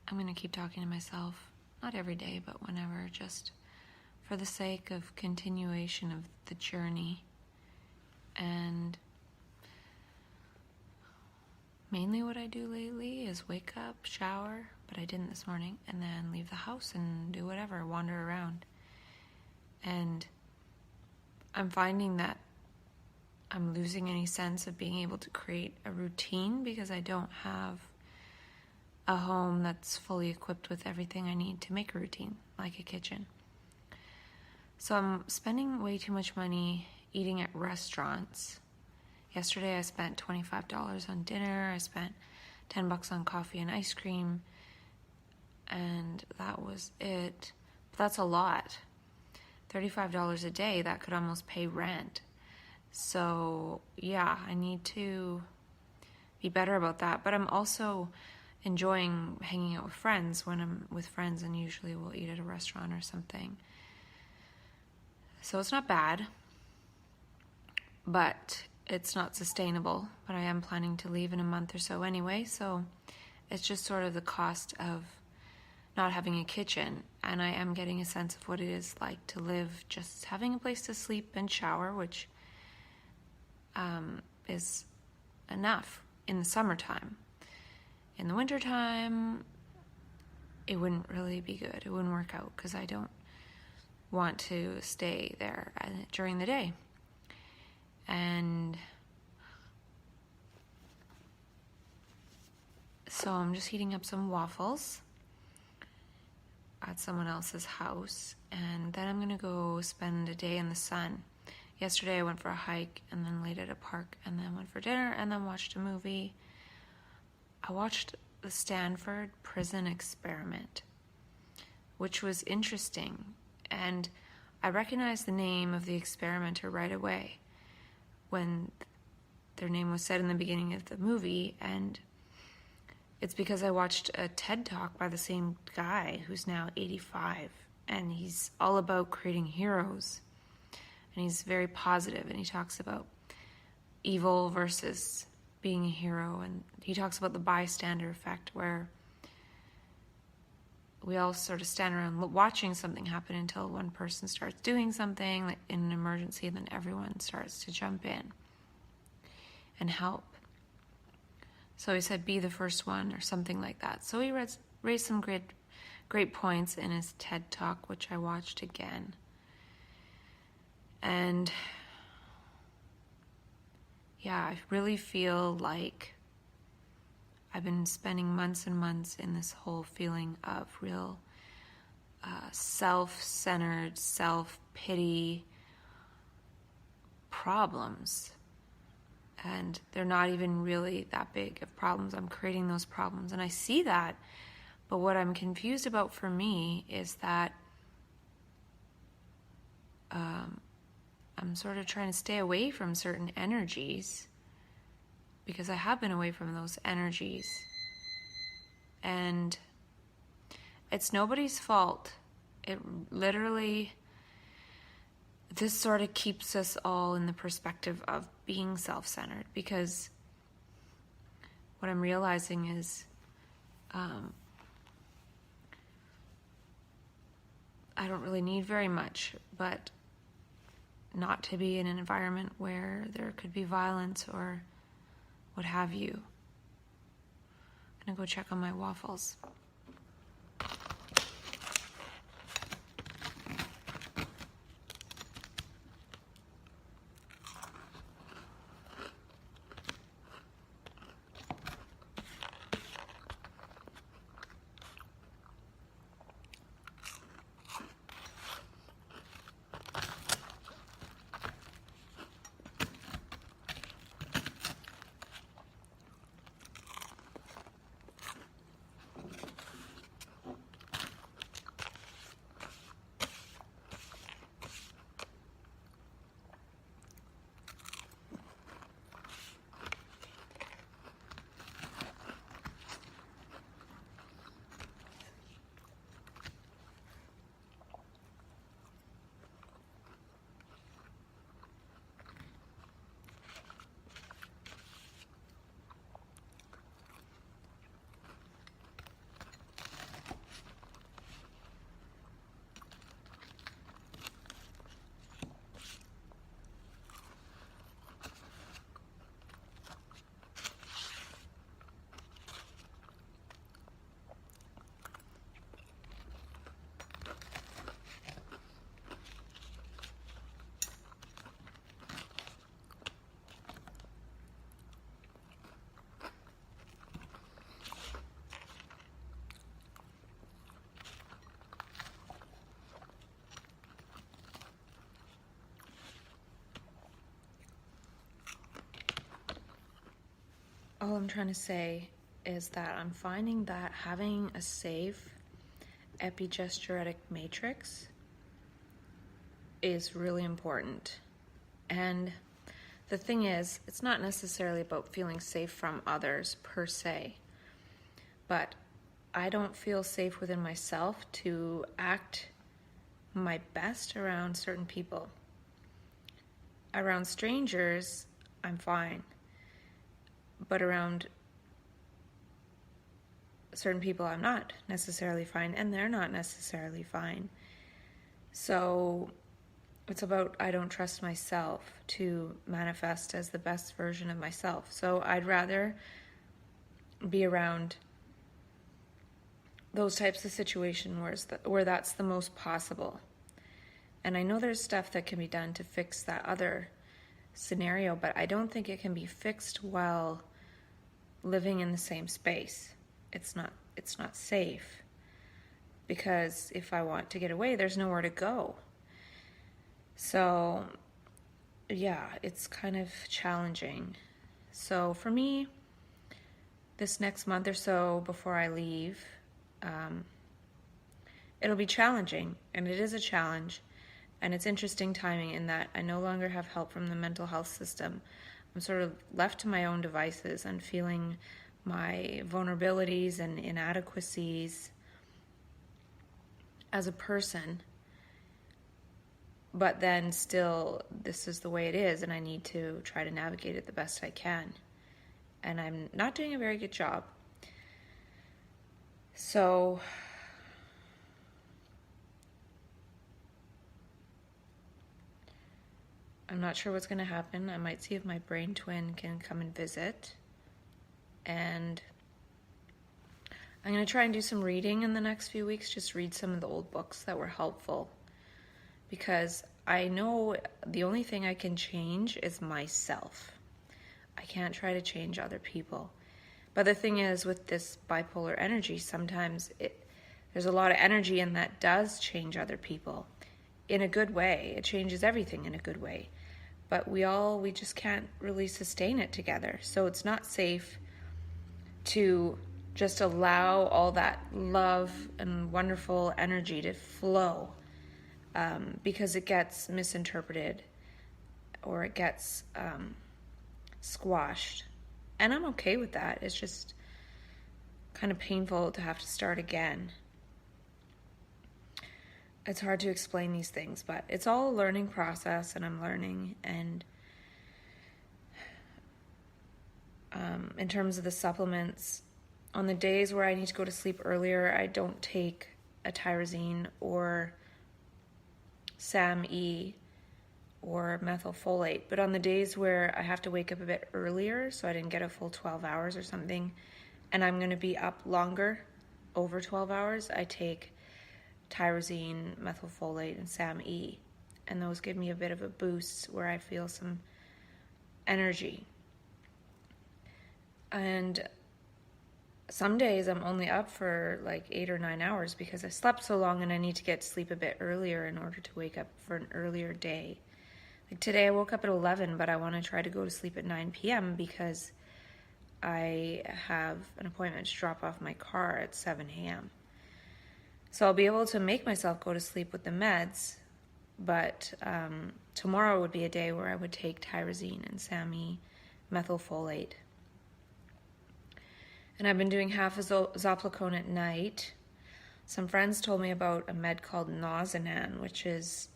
I'm going to keep talking to myself, not every day, but whenever, just for the sake of continuation of the journey. And mainly what I do lately is wake up, shower, but I didn't this morning, and then leave the house and do whatever, wander around. And I'm finding that I'm losing any sense of being able to create a routine because I don't have a home that's fully equipped with everything I need to make a routine, like a kitchen. So I'm spending way too much money eating at restaurants. Yesterday I spent $25 on dinner. I spent $10 on coffee and ice cream. And that was it. But that's a lot. $35 a day, that could almost pay rent. So yeah, I need to be better about that. But I'm also enjoying hanging out with friends when I'm with friends, and usually we'll eat at a restaurant or something. So it's not bad, but it's not sustainable. But I am planning to leave in a month or so anyway, so it's just sort of the cost of not having a kitchen. And I am getting a sense of what it is like to live just having a place to sleep and shower, which is enough in the summertime. In the wintertime, it wouldn't really be good. It wouldn't work out because I don't want to stay there during the day. And so I'm just heating up some waffles at someone else's house, and then I'm gonna go spend a day in the sun. Yesterday I went for a hike and then laid at a park and then went for dinner and then watched a movie. I watched the Stanford Prison Experiment, which was interesting, and I recognized the name of the experimenter right away when their name was said in the beginning of the movie, and it's because I watched a TED Talk by the same guy who's now 85, and he's all about creating heroes, and he's very positive, and he talks about evil versus being a hero, and he talks about the bystander effect, where we all sort of stand around watching something happen until one person starts doing something, like in an emergency, and then everyone starts to jump in and help. So he said, be the first one, or something like that. So he raised some great points in his TED Talk, which I watched again. And yeah, I really feel like I've been spending months and months in this whole feeling of real self-centered, self-pity problems. And they're not even really that big of problems. I'm creating those problems, and I see that. But what I'm confused about for me is that I'm sort of trying to stay away from certain energies because I have been away from those energies. And it's nobody's fault. It literally, this sort of keeps us all in the perspective of being self-centered, because what I'm realizing is I don't really need very much, but not to be in an environment where there could be violence or what have you. I'm gonna go check on my waffles. all I'm trying to say is that I'm finding that having a safe epigesturetic matrix is really important. And the thing is, it's not necessarily about feeling safe from others per se, but I don't feel safe within myself to act my best around certain people. Around strangers, I'm fine, but around certain people I'm not necessarily fine, and they're not necessarily fine. So it's about I don't trust myself to manifest as the best version of myself. So I'd rather be around those types of situations where that's the most possible. And I know there's stuff that can be done to fix that other scenario, but I don't think it can be fixed while living in the same space. It's not safe, because if I want to get away, there's nowhere to go. So yeah, it's kind of challenging. So for me, this next month or so before I leave, it'll be challenging, and it is a challenge, and it's interesting timing in that I no longer have help from the mental health system. I'm sort of left to my own devices and feeling my vulnerabilities and inadequacies as a person, but then still this is the way it is, and I need to try to navigate it the best I can, and I'm not doing a very good job. So I'm not sure what's going to happen. I might see if my brain twin can come and visit. And I'm going to try and do some reading in the next few weeks, just read some of the old books that were helpful. Because I know the only thing I can change is myself. I can't try to change other people. But the thing is, with this bipolar energy, sometimes there's a lot of energy in that does change other people in a good way. It changes everything in a good way. But we just can't really sustain it together. So it's not safe to just allow all that love and wonderful energy to flow, because it gets misinterpreted or it gets squashed. And I'm okay with that. It's just kind of painful to have to start again. It's hard to explain these things, but it's all a learning process, and I'm learning. And in terms of the supplements, on the days where I need to go to sleep earlier, I don't take a tyrosine or SAMe or methylfolate. But on the days where I have to wake up a bit earlier, so I didn't get a full 12 hours or something, and I'm going to be up longer, over 12 hours, I take tyrosine, methylfolate, and SAMe. And those give me a bit of a boost where I feel some energy. And some days I'm only up for like 8 or 9 hours because I slept so long, and I need to get to sleep a bit earlier in order to wake up for an earlier day. Like today I woke up at 11, but I want to try to go to sleep at 9 p.m. because I have an appointment to drop off my car at 7 a.m. So I'll be able to make myself go to sleep with the meds, but tomorrow would be a day where I would take tyrosine and SAMe, methylfolate. And I've been doing half a Zopiclone at night. Some friends told me about a med called Nausenan, which is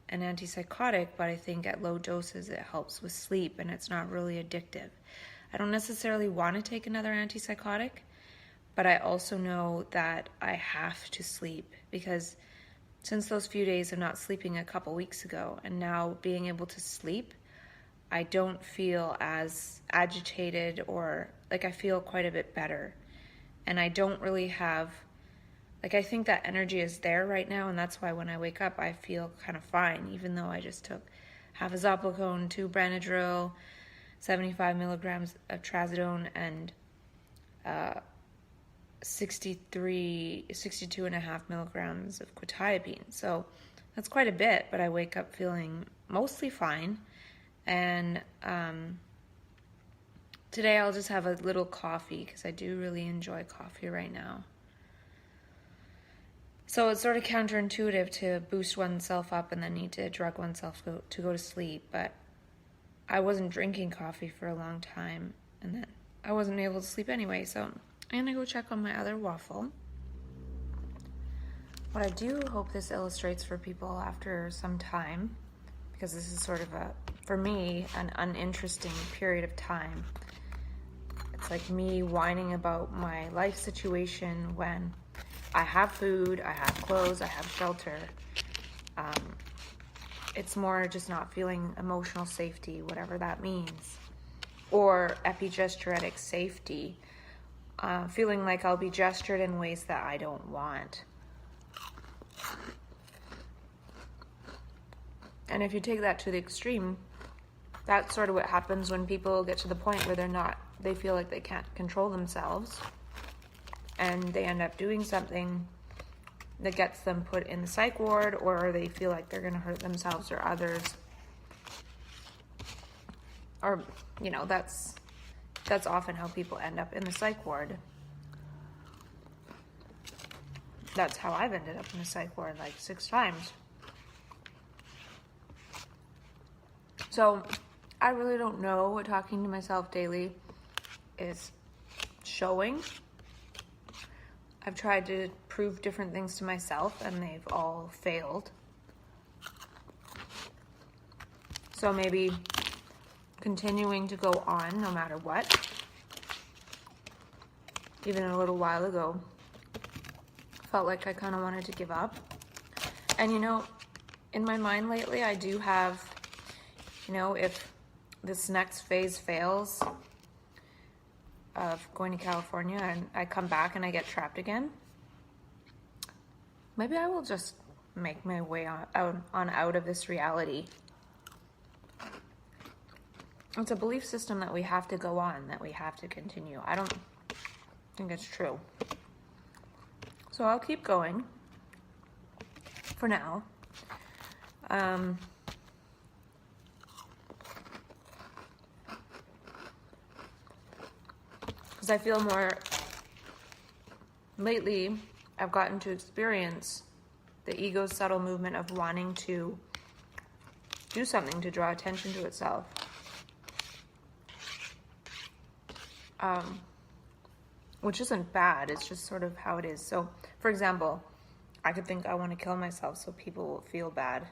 an antipsychotic, but I think at low doses it helps with sleep, and it's not really addictive. I don't necessarily want to take another antipsychotic, but I also know that I have to sleep, because since those few days of not sleeping a couple weeks ago and now being able to sleep, I don't feel as agitated, or like I feel quite a bit better. And I don't really have, I think that energy is there right now, and that's why when I wake up I feel kind of fine, even though I just took half a Zopiclone, 2 Benadryl, 75 milligrams of Trazodone, and 62 and a half milligrams of quetiapine. So that's quite a bit, but I wake up feeling mostly fine. And Today I'll just have a little coffee because I do really enjoy coffee right now. So it's sort of counterintuitive to boost oneself up and then need to drug oneself to go to sleep. But I wasn't drinking coffee for a long time, and then I wasn't able to sleep anyway. So I'm going to go check on my other waffle. What I do hope this illustrates for people after some time, because this is sort of for me, an uninteresting period of time. It's like me whining about my life situation when I have food, I have clothes, I have shelter. It's more just not feeling emotional safety, whatever that means. Or epigesturetic safety, feeling like I'll be gestured in ways that I don't want. And if you take that to the extreme, that's sort of what happens when people get to the point where they feel like they can't control themselves, and they end up doing something that gets them put in the psych ward, or they feel like they're going to hurt themselves or others. Or, that's often how people end up in the psych ward. That's how I've ended up in the psych ward like 6 times. So I really don't know what talking to myself daily is showing. I've tried to prove different things to myself, and they've all failed. So maybe continuing to go on no matter what. Even a little while ago, felt like I kind of wanted to give up. And in my mind lately, I do have, if this next phase fails of going to California and I come back and I get trapped again, maybe I will just make my way out of this reality. It's a belief system that we have to go on, that we have to continue. I don't think it's true. So I'll keep going for now. Because I feel lately, I've gotten to experience the ego's subtle movement of wanting to do something to draw attention to itself. Which isn't bad, it's just sort of how it is. So, for example, I could think I want to kill myself so people will feel bad.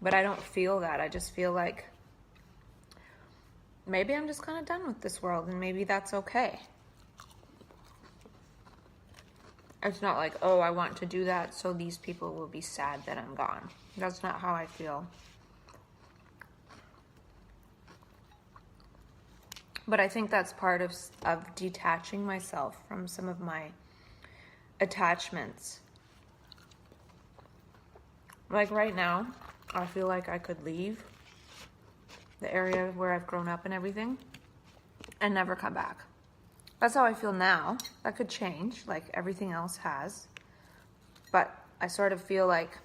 But I don't feel that. I just feel like maybe I'm just kind of done with this world, and maybe that's okay. It's not like, oh, I want to do that so these people will be sad that I'm gone. That's not how I feel. But I think that's part of detaching myself from some of my attachments. Like right now, I feel like I could leave the area where I've grown up and everything and never come back. That's how I feel now. That could change, like everything else has. But I sort of feel like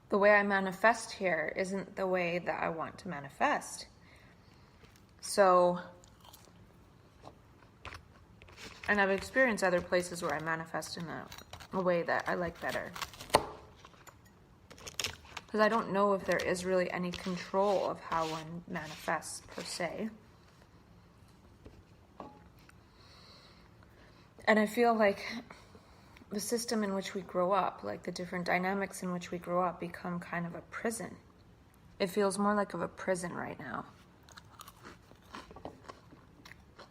the way I manifest here isn't the way that I want to manifest. So, and I've experienced other places where I manifest in a way that I like better. Because I don't know if there is really any control of how one manifests per se. And I feel like the system in which we grow up, like the different dynamics in which we grow up, become kind of a prison. It feels more like of a prison right now.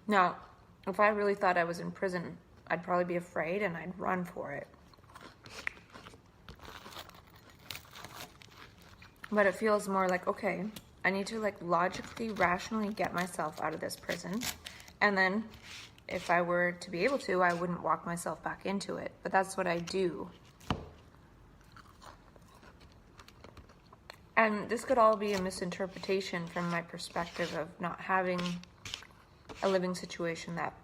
Now, if I really thought I was in prison, I'd probably be afraid and I'd run for it. But it feels more like, okay, I need to logically, rationally get myself out of this prison. And then if I were to be able to, I wouldn't walk myself back into it. But that's what I do. And this could all be a misinterpretation from my perspective of not having a living situation that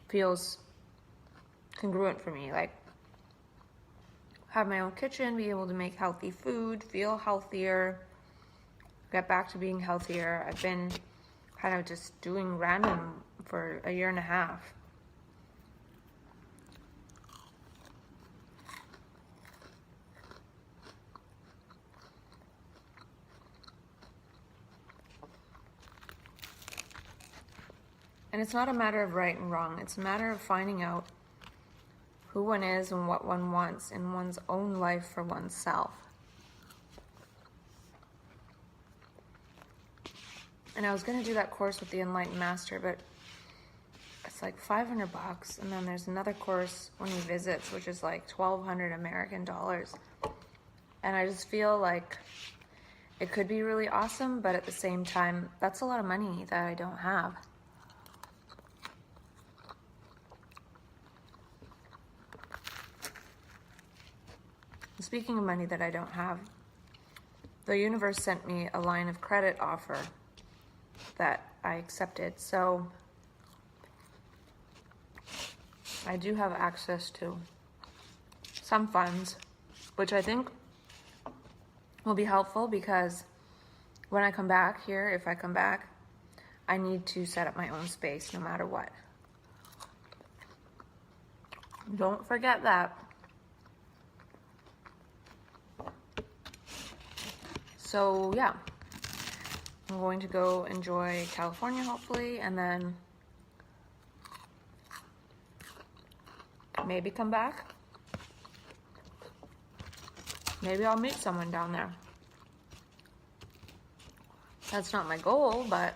feels congruent for me. Like, have my own kitchen, be able to make healthy food, feel healthier, get back to being healthier. I've been kind of just doing random for a year and a half. And it's not a matter of right and wrong. It's a matter of finding out who one is and what one wants in one's own life for oneself. And I was going to do that course with the Enlightened Master, but it's like $500, and then there's another course when he visits, which is like $1,200 American dollars. And I just feel like it could be really awesome, but at the same time, that's a lot of money that I don't have. Speaking of money that I don't have, the universe sent me a line of credit offer that I accepted. So I do have access to some funds, which I think will be helpful because when I come back here, if I come back, I need to set up my own space no matter what. Don't forget that. So yeah, I'm going to go enjoy California hopefully, and then maybe come back. Maybe I'll meet someone down there. That's not my goal, but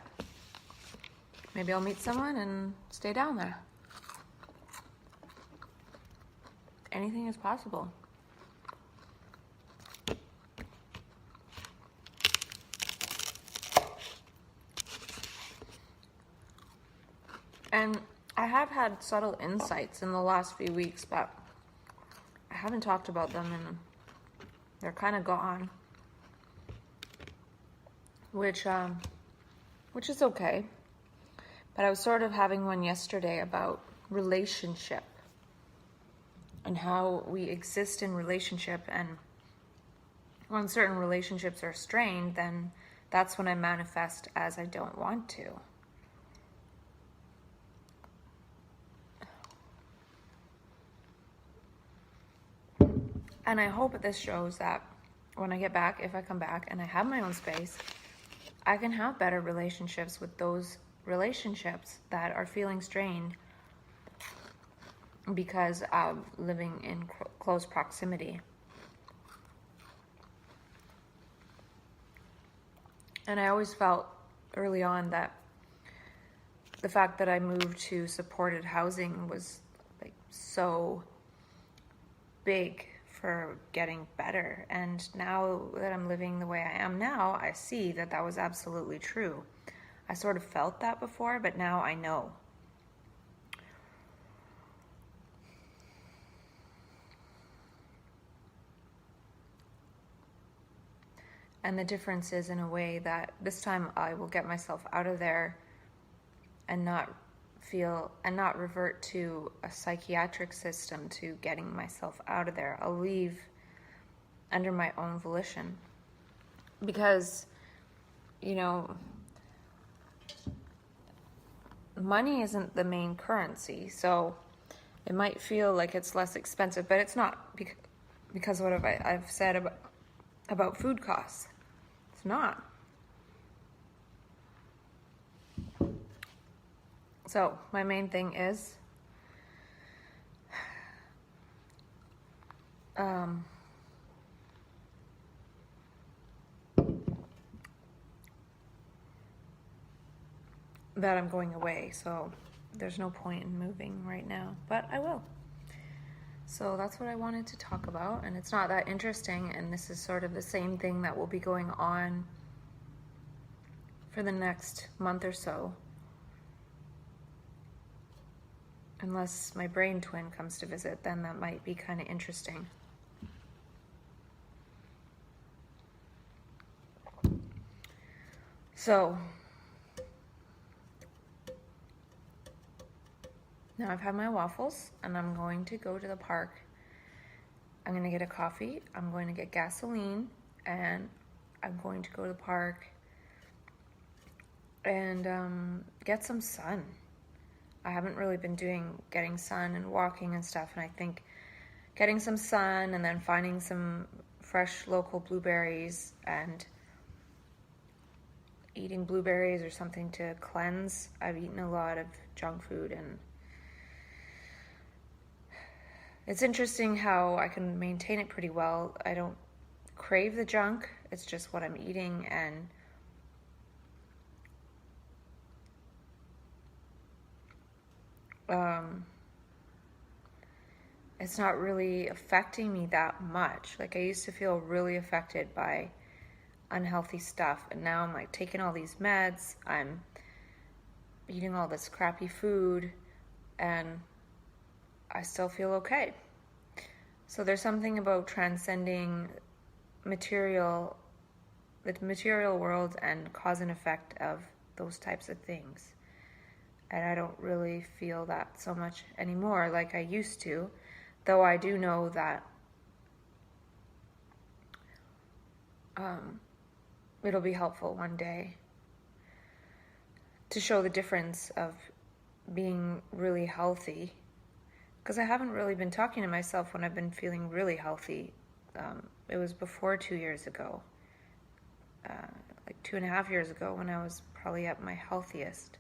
maybe I'll meet someone and stay down there. Anything is possible. And I have had subtle insights in the last few weeks, but I haven't talked about them, and they're kind of gone, which is okay. But I was sort of having one yesterday about relationship and how we exist in relationship, and when certain relationships are strained, then that's when I manifest as I don't want to. And I hope this shows that when I get back, if I come back and I have my own space, I can have better relationships with those relationships that are feeling strained because of living in close proximity. And I always felt early on that the fact that I moved to supported housing was like so big for getting better. And now that I'm living the way I am now, I see that that was absolutely true. I sort of felt that before, but now I know. And the difference is in a way that this time I will get myself out of there and not revert to a psychiatric system to getting myself out of there. I'll leave under my own volition because, you know, money isn't the main currency. So it might feel like it's less expensive, but it's not because of what I've said about food costs. It's not. So my main thing is that I'm going away, so there's no point in moving right now, but I will. So that's what I wanted to talk about, and it's not that interesting, and this is sort of the same thing that will be going on for the next month or so. Unless my brain twin comes to visit, then that might be kind of interesting. So, now I've had my waffles, and I'm going to go to the park. I'm going to get a coffee, I'm going to get gasoline, and I'm going to go to the park and get some sun. I haven't really been getting sun and walking and stuff, and I think getting some sun and then finding some fresh local blueberries and eating blueberries or something to cleanse. I've eaten a lot of junk food, and it's interesting how I can maintain it pretty well. I don't crave the junk, it's just what I'm eating, and it's not really affecting me that much. Like, I used to feel really affected by unhealthy stuff, and now I'm like taking all these meds, I'm eating all this crappy food, and I still feel okay. So there's something about transcending the material world and cause and effect of those types of things. And I don't really feel that so much anymore like I used to, though I do know that it'll be helpful one day to show the difference of being really healthy, because I haven't really been talking to myself when I've been feeling really healthy. It was before 2 years ago, like 2.5 years ago, when I was probably at my healthiest,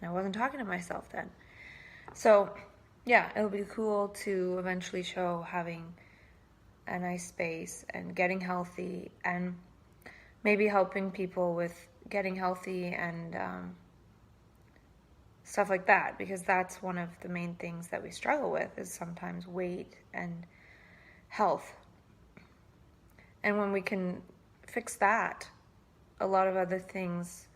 and I wasn't talking to myself then. So yeah, it'll be cool to eventually show having a nice space and getting healthy, and maybe helping people with getting healthy and stuff like that, because that's one of the main things that we struggle with, is sometimes weight and health. And when we can fix that, a lot of other things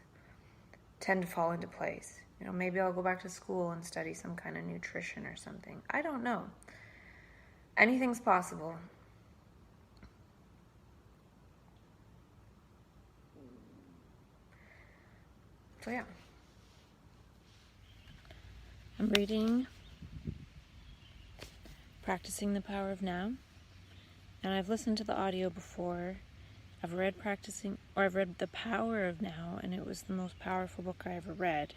tend to fall into place. You know, maybe I'll go back to school and study some kind of nutrition or something. I don't know. Anything's possible. So yeah. I'm reading Practicing the Power of Now, and I've listened to the audio before. I've read The Power of Now, and it was the most powerful book I ever read.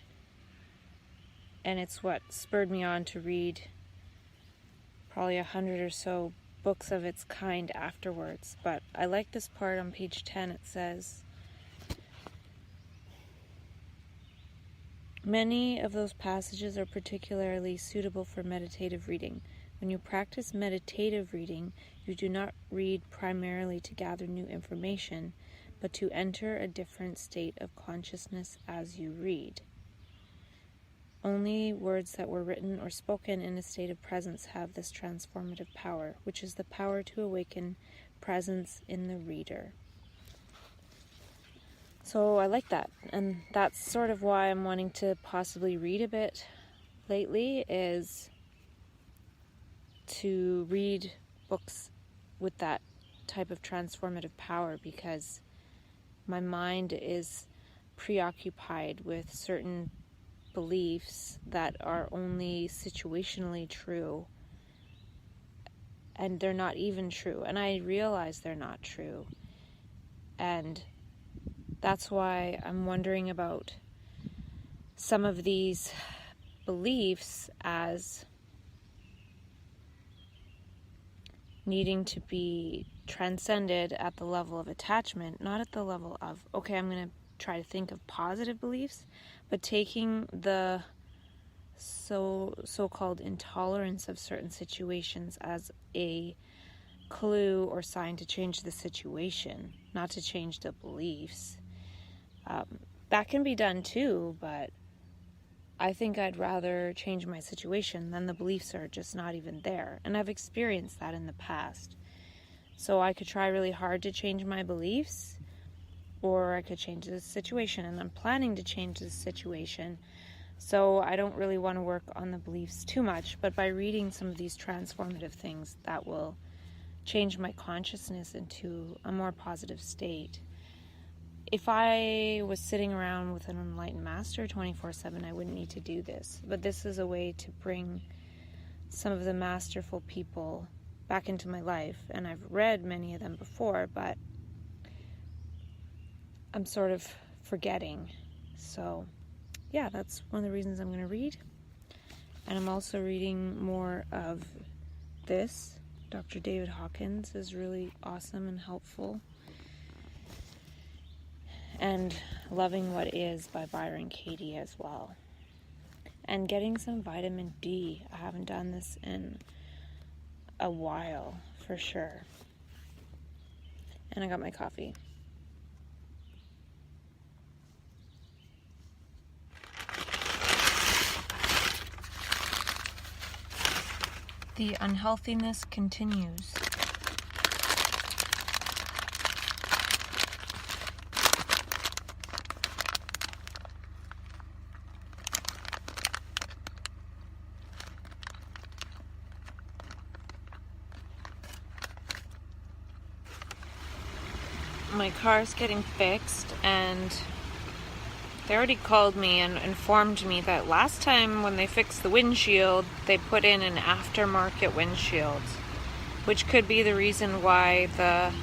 And it's what spurred me on to read probably 100 or so books of its kind afterwards. But I like this part on page 10. It says, many of those passages are particularly suitable for meditative reading. When you practice meditative reading, you do not read primarily to gather new information, but to enter a different state of consciousness as you read. Only words that were written or spoken in a state of presence have this transformative power, which is the power to awaken presence in the reader. So I like that, and that's sort of why I'm wanting to possibly read a bit lately, is to read books with that type of transformative power, because my mind is preoccupied with certain beliefs that are only situationally true, and they're not even true, and I realize they're not true, and that's why I'm wondering about some of these beliefs as needing to be transcended at the level of attachment, not at the level of, okay, I'm going to try to think of positive beliefs, but taking the so-called intolerance of certain situations as a clue or sign to change the situation, not to change the beliefs. That can be done too, but I think I'd rather change my situation than the beliefs are just not even there. And I've experienced that in the past. So I could try really hard to change my beliefs, or I could change the situation, and I'm planning to change the situation. So I don't really want to work on the beliefs too much, but by reading some of these transformative things, that will change my consciousness into a more positive state. If I was sitting around with an enlightened master 24/7, I wouldn't need to do this. But this is a way to bring some of the masterful people back into my life. And I've read many of them before, but I'm sort of forgetting So yeah, that's one of the reasons I'm going to read. And I'm also reading more of this. Dr. David Hawkins is really awesome and helpful. And Loving What Is by Byron Katie as well. And getting some vitamin D. I haven't done this in a while, for sure. And I got my coffee. The unhealthiness continues. My car's getting fixed, and they already called me and informed me that last time when they fixed the windshield, they put in an aftermarket windshield, which could be the reason why the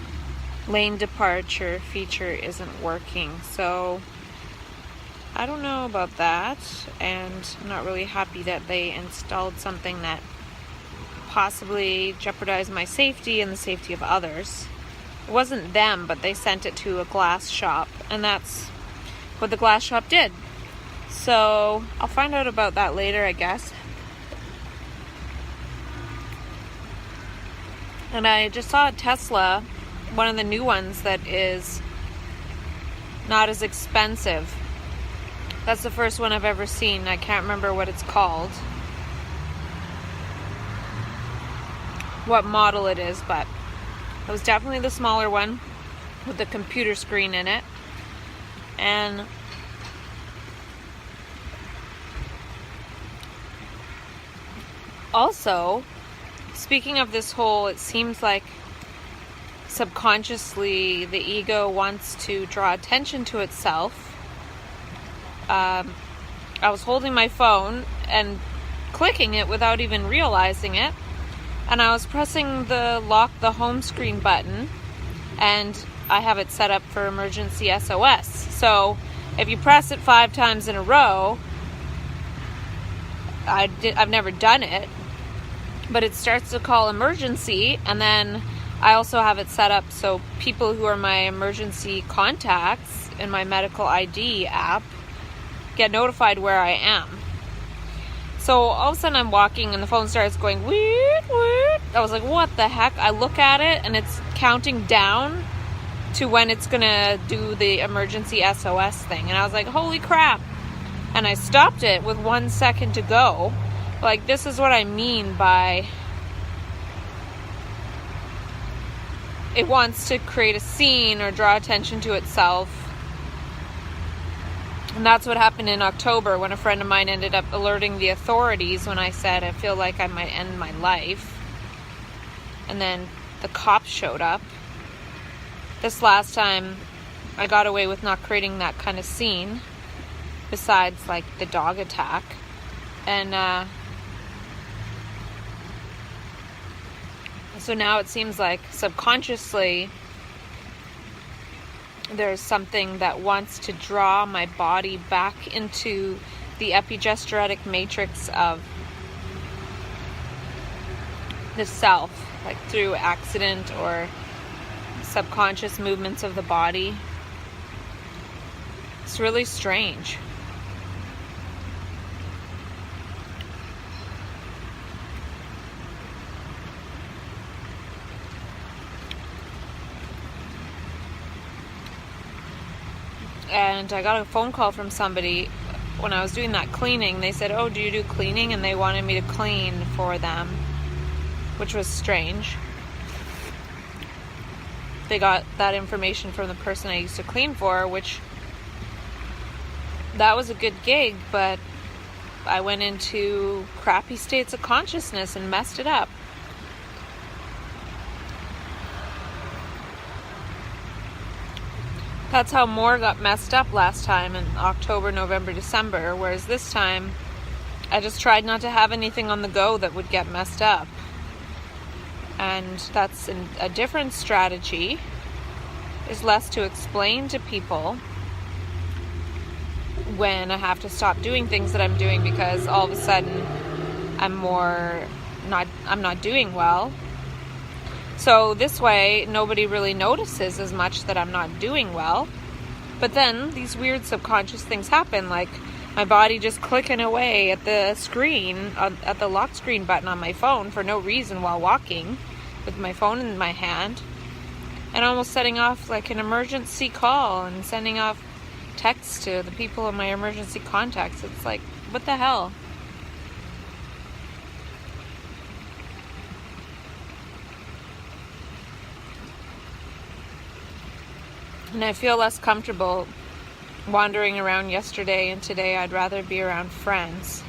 lane departure feature isn't working. So I don't know about that, and I'm not really happy that they installed something that possibly jeopardized my safety and the safety of others. It wasn't them, but they sent it to a glass shop, and that's what the glass shop did. So I'll find out about that later, I guess. And I just saw a Tesla, one of the new ones that is not as expensive. That's the first one I've ever seen. I can't remember what it's called, what model it is, but it was definitely the smaller one with the computer screen in it. And also, speaking of this whole, it seems like subconsciously the ego wants to draw attention to itself. I was holding my phone and clicking it without even realizing it. And I was pressing the lock the home screen button, and I have it set up for emergency SOS. So if you press it 5 times in a row, I've never done it, but it starts to call emergency. And then I also have it set up so people who are my emergency contacts in my medical ID app get notified where I am. So all of a sudden I'm walking and the phone starts going weird. I was like, what the heck? I look at it and it's counting down to when it's gonna do the emergency SOS thing. And I was like, holy crap. And I stopped it with 1 second to go. Like, this is what I mean by it wants to create a scene or draw attention to itself. And that's what happened in October when a friend of mine ended up alerting the authorities when I said I feel like I might end my life. And then the cops showed up. This last time I got away with not creating that kind of scene, besides like the dog attack. And so now it seems like subconsciously there's something that wants to draw my body back into the epigenetic matrix of the self, like through accident or subconscious movements of the body. It's really strange. And I got a phone call from somebody when I was doing that cleaning. They said, oh, do you do cleaning? And they wanted me to clean for them, which was strange. They got that information from the person I used to clean for, which that was a good gig, but I went into crappy states of consciousness and messed it up. That's how more got messed up last time in October, November, December, whereas this time I just tried not to have anything on the go that would get messed up. And that's a different strategy, is less to explain to people when I have to stop doing things that I'm doing because all of a sudden I'm not doing well. So this way, nobody really notices as much that I'm not doing well. But then these weird subconscious things happen, like my body just clicking away at the screen, at the lock screen button on my phone for no reason while walking with my phone in my hand, and almost setting off like an emergency call and sending off texts to the people in my emergency contacts. It's like, what the hell? And I feel less comfortable wandering around yesterday and today. I'd rather be around friends.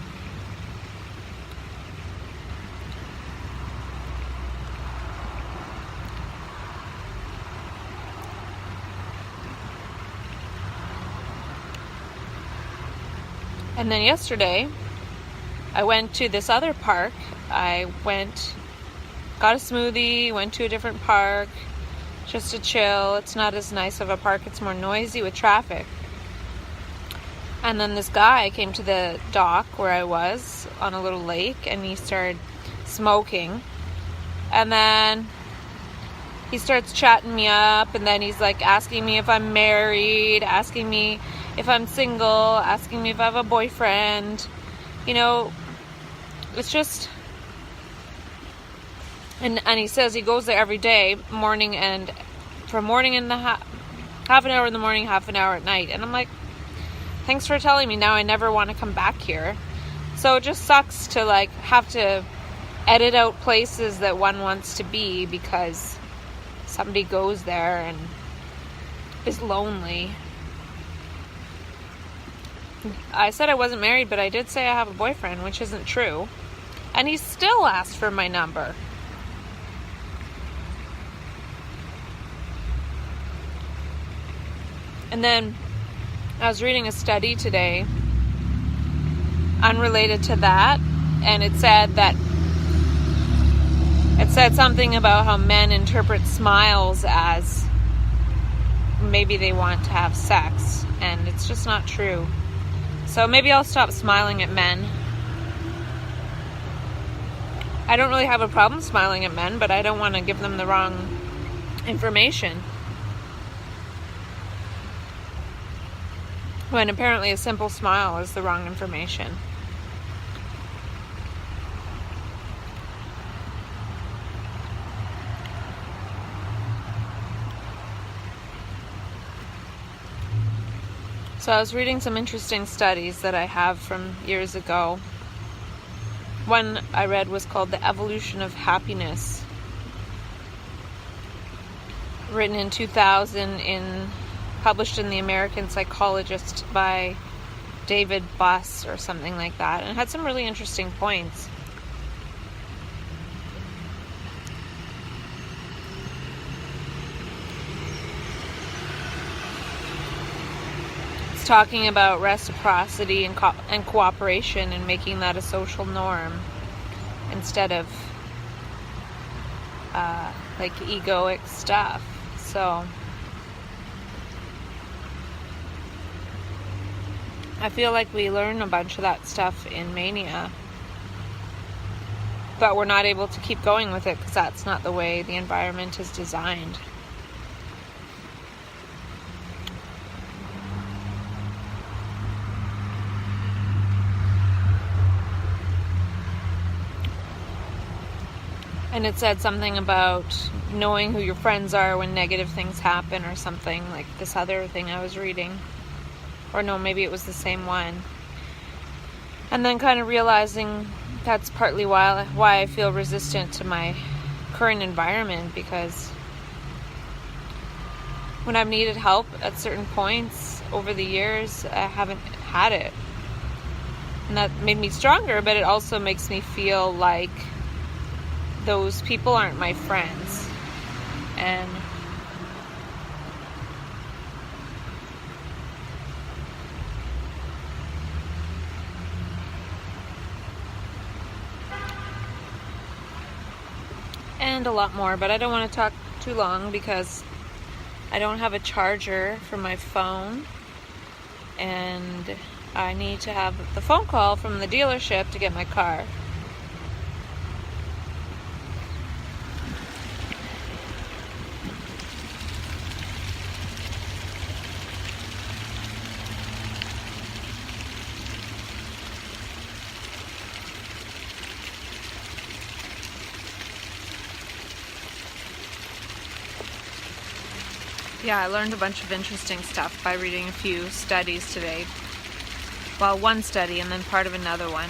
And then yesterday, I went to this other park. I got a smoothie, went to a different park, just to chill. It's not as nice of a park. It's more noisy with traffic. And then this guy came to the dock where I was on a little lake, and he started smoking. And then he starts chatting me up, and then he's like asking me if I'm married, asking me if I'm single, asking me if I have a boyfriend. You know, it's just... And he says he goes there every day, morning and half an hour in the morning, half an hour at night. And I'm like, thanks for telling me. Now I never want to come back here. So it just sucks to like have to edit out places that one wants to be because somebody goes there and is lonely. I said I wasn't married, but I did say I have a boyfriend, which isn't true. And he still asked for my number. And then I was reading a study today unrelated to that, and it said something about how men interpret smiles as maybe they want to have sex, and it's just not true. So maybe I'll stop smiling at men. I don't really have a problem smiling at men, but I don't want to give them the wrong information. When apparently a simple smile is the wrong information. So I was reading some interesting studies that I have from years ago. One I read was called The Evolution of Happiness, written in 2000 published in the American Psychologist by David Buss or something like that, and it had some really interesting points. It's talking about reciprocity and cooperation and making that a social norm instead of like egoic stuff. So I feel like we learn a bunch of that stuff in Mania, but we're not able to keep going with it because that's not the way the environment is designed. And it said something about knowing who your friends are when negative things happen or something, like this other thing I was reading. Or no, maybe it was the same one. And then kind of realizing that's partly why I feel resistant to my current environment, because when I've needed help at certain points over the years, I haven't had it. And that made me stronger, but it also makes me feel like those people aren't my friends. And a lot more, but I don't want to talk too long because I don't have a charger for my phone. and I need to have the phone call from the dealership to get my car. Yeah, I learned a bunch of interesting stuff by reading a few studies today. Well, one study and then part of another one.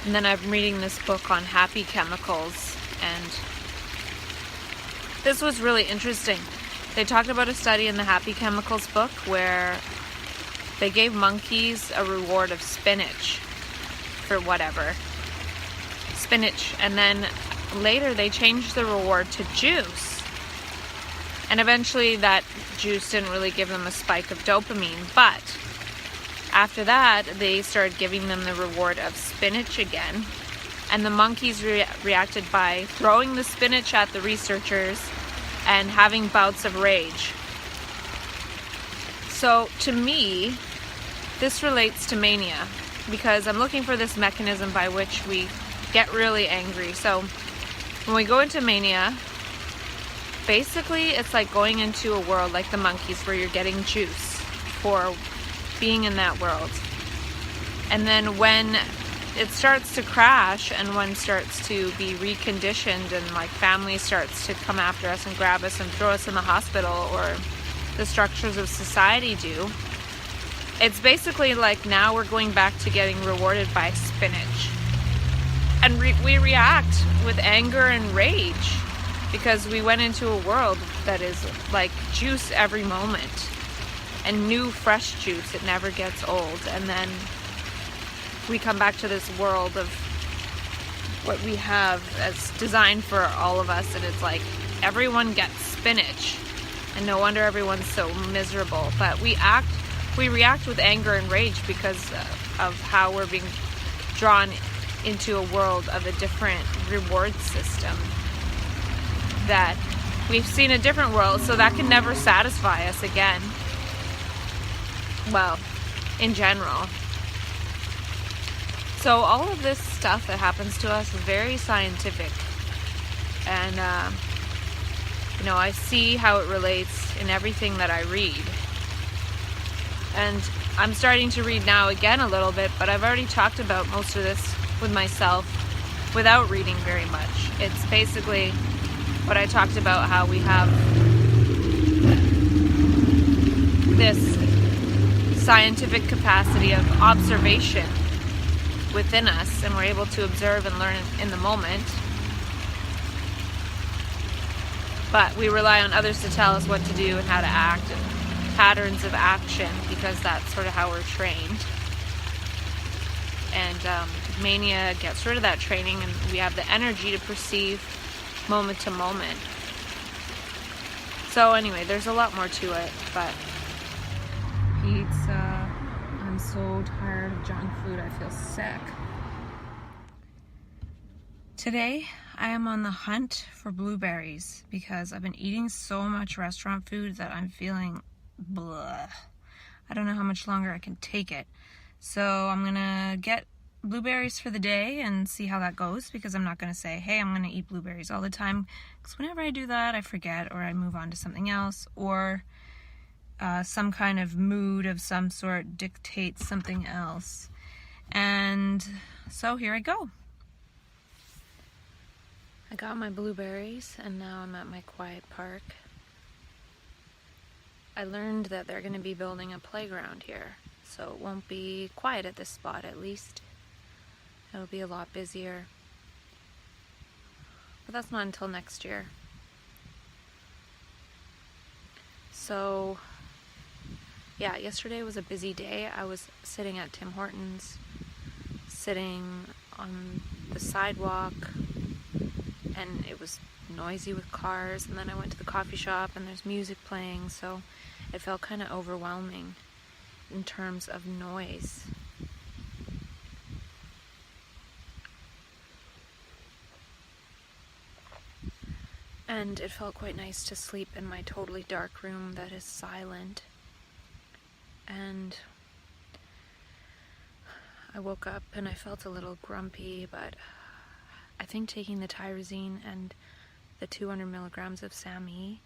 And then I'm reading this book on happy chemicals, and this was really interesting. They talked about a study in the happy chemicals book where they gave monkeys a reward of spinach for whatever. Spinach. And then later they changed the reward to juice. And eventually that juice didn't really give them a spike of dopamine, but after that they started giving them the reward of spinach again. And the monkeys reacted by throwing the spinach at the researchers and having bouts of rage. So to me, this relates to mania, because I'm looking for this mechanism by which we get really angry. So when we go into mania, basically it's like going into a world like the monkeys where you're getting juice for being in that world. And then when it starts to crash and one starts to be reconditioned and like family starts to come after us and grab us and throw us in the hospital, or the structures of society do, it's basically like now we're going back to getting rewarded by spinach. And we react with anger and rage because we went into a world that is like juice every moment, and new fresh juice, it never gets old. And then we come back to this world of what we have as designed for all of us, and it's like everyone gets spinach, and no wonder everyone's so miserable. But we react with anger and rage because of how we're being drawn into a world of a different reward system, that we've seen a different world, so that can never satisfy us again. Well, in general. So all of this stuff that happens to us is very scientific, and I see how it relates in everything that I read. And I'm starting to read now again a little bit, but I've already talked about most of this with myself without reading very much. It's basically what I talked about, how we have this scientific capacity of observation within us, and we're able to observe and learn in the moment. But we rely on others to tell us what to do and how to act, and patterns of action, because that's sort of how we're trained. And mania gets rid of that training, and we have the energy to perceive moment to moment. So anyway, there's a lot more to it, but pizza. I'm so tired of junk food. I feel sick. Today, I am on the hunt for blueberries because I've been eating so much restaurant food that I'm feeling blah. I don't know how much longer I can take it. So I'm gonna get blueberries for the day and see how that goes, because I'm not going to say, hey, I'm going to eat blueberries all the time, because whenever I do that, I forget, or I move on to something else, or some kind of mood of some sort dictates something else. And so here I go. I got my blueberries, and now I'm at my quiet park. I learned that they're going to be building a playground here, so it won't be quiet at this spot, at least. It'll be a lot busier. But that's not until next year. So, yeah, yesterday was a busy day. I was sitting at Tim Hortons, sitting on the sidewalk, and it was noisy with cars. And then I went to the coffee shop, and there's music playing, so it felt kind of overwhelming in terms of noise. And it felt quite nice to sleep in my totally dark room that is silent. and I woke up and I felt a little grumpy, but I think taking the tyrosine and the 200 milligrams of SAMe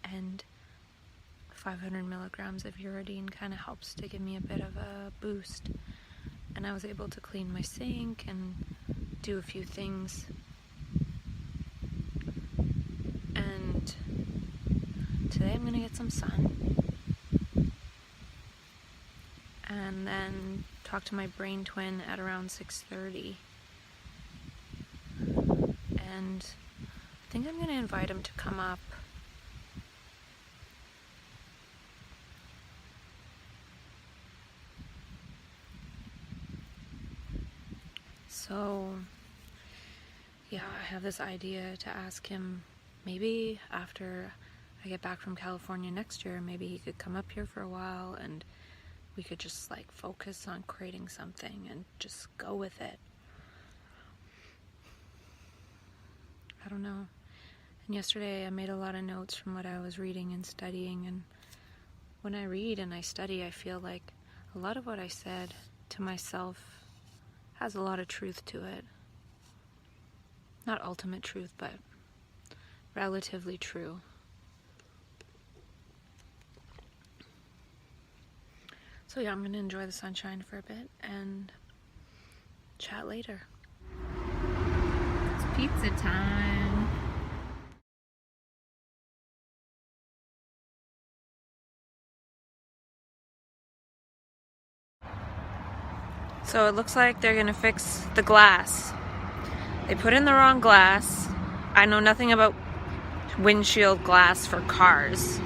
and 500 milligrams of uridine kind of helps to give me a bit of a boost. And I was able to clean my sink and do a few things. And today I'm gonna get some sun. And then talk to my brain twin at around 6:30. And I think I'm gonna invite him to come up. So, yeah, I have this idea to ask him, maybe after I get back from California next year, maybe he could come up here for a while and we could just like focus on creating something and just go with it. I don't know. And yesterday I made a lot of notes from what I was reading and studying, and when I read and I study, I feel like a lot of what I said to myself has a lot of truth to it. Not ultimate truth, but relatively true. So yeah, I'm gonna enjoy the sunshine for a bit and chat later. It's pizza time. So it looks like they're gonna fix the glass. They put in the wrong glass. I know nothing about windshield glass for cars,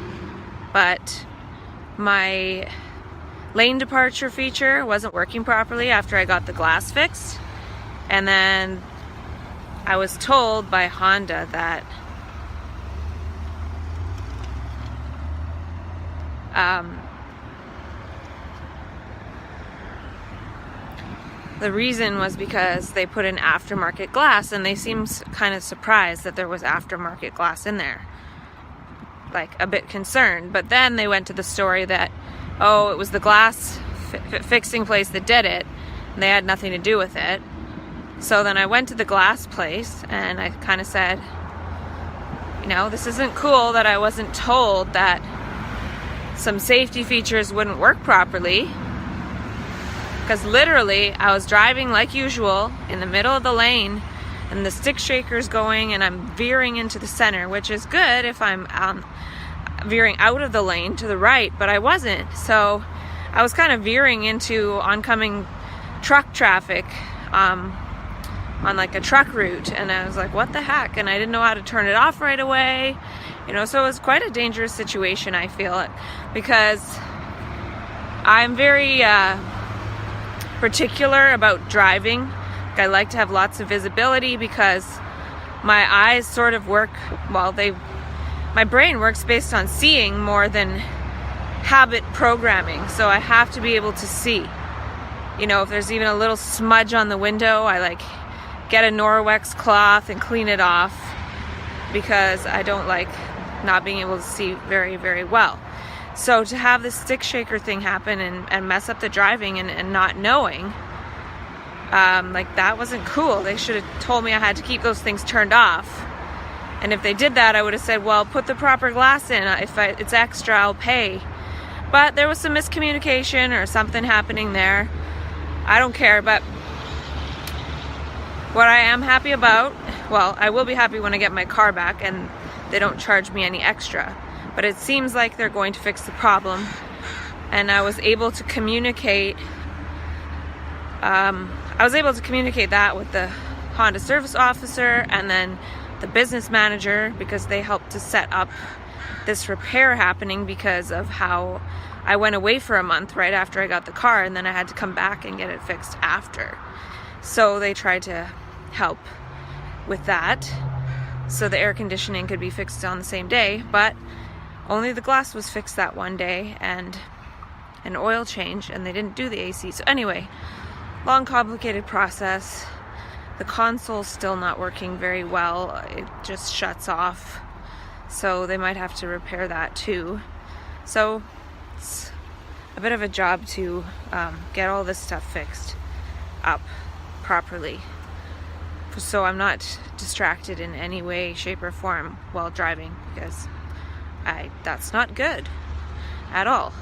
but my lane departure feature wasn't working properly after I got the glass fixed. And then I was told by Honda that the reason was because they put in aftermarket glass, and they seemed kind of surprised that there was aftermarket glass in there. Like, a bit concerned. But then they went to the story that, oh, it was the glass fixing place that did it, and they had nothing to do with it. So then I went to the glass place, and I kind of said, you know, this isn't cool that I wasn't told that some safety features wouldn't work properly. Because literally, I was driving like usual in the middle of the lane, and the stick shaker's going, and I'm veering into the center, which is good if I'm veering out of the lane to the right, but I wasn't. So I was kind of veering into oncoming truck traffic on like a truck route, and I was like, what the heck? And I didn't know how to turn it off right away. You know, so it was quite a dangerous situation, I feel it, because I'm very particular about driving. I like to have lots of visibility because my eyes sort of work, well, my brain works based on seeing more than habit programming. So I have to be able to see. You know, if there's even a little smudge on the window, I like get a Norwex cloth and clean it off, because I don't like not being able to see very, very well. So to have this stick shaker thing happen and mess up the driving and not knowing, like, that wasn't cool. They should have told me I had to keep those things turned off. And if they did that, I would have said, well, put the proper glass in. If it's extra, I'll pay. But there was some miscommunication or something happening there. I don't care, but what I am happy about, well, I will be happy when I get my car back and they don't charge me any extra. But it seems like they're going to fix the problem. And I was able to communicate that with the Honda service officer and then the business manager, because they helped to set up this repair happening because of how I went away for a month right after I got the car, and then I had to come back and get it fixed after. So they tried to help with that so the air conditioning could be fixed on the same day, but only the glass was fixed that one day and an oil change, and they didn't do the AC. So anyway, long, complicated process. The console's still not working very well. It just shuts off. So they might have to repair that too. So it's a bit of a job to get all this stuff fixed up properly, so I'm not distracted in any way, shape, or form while driving, because that's not good at all.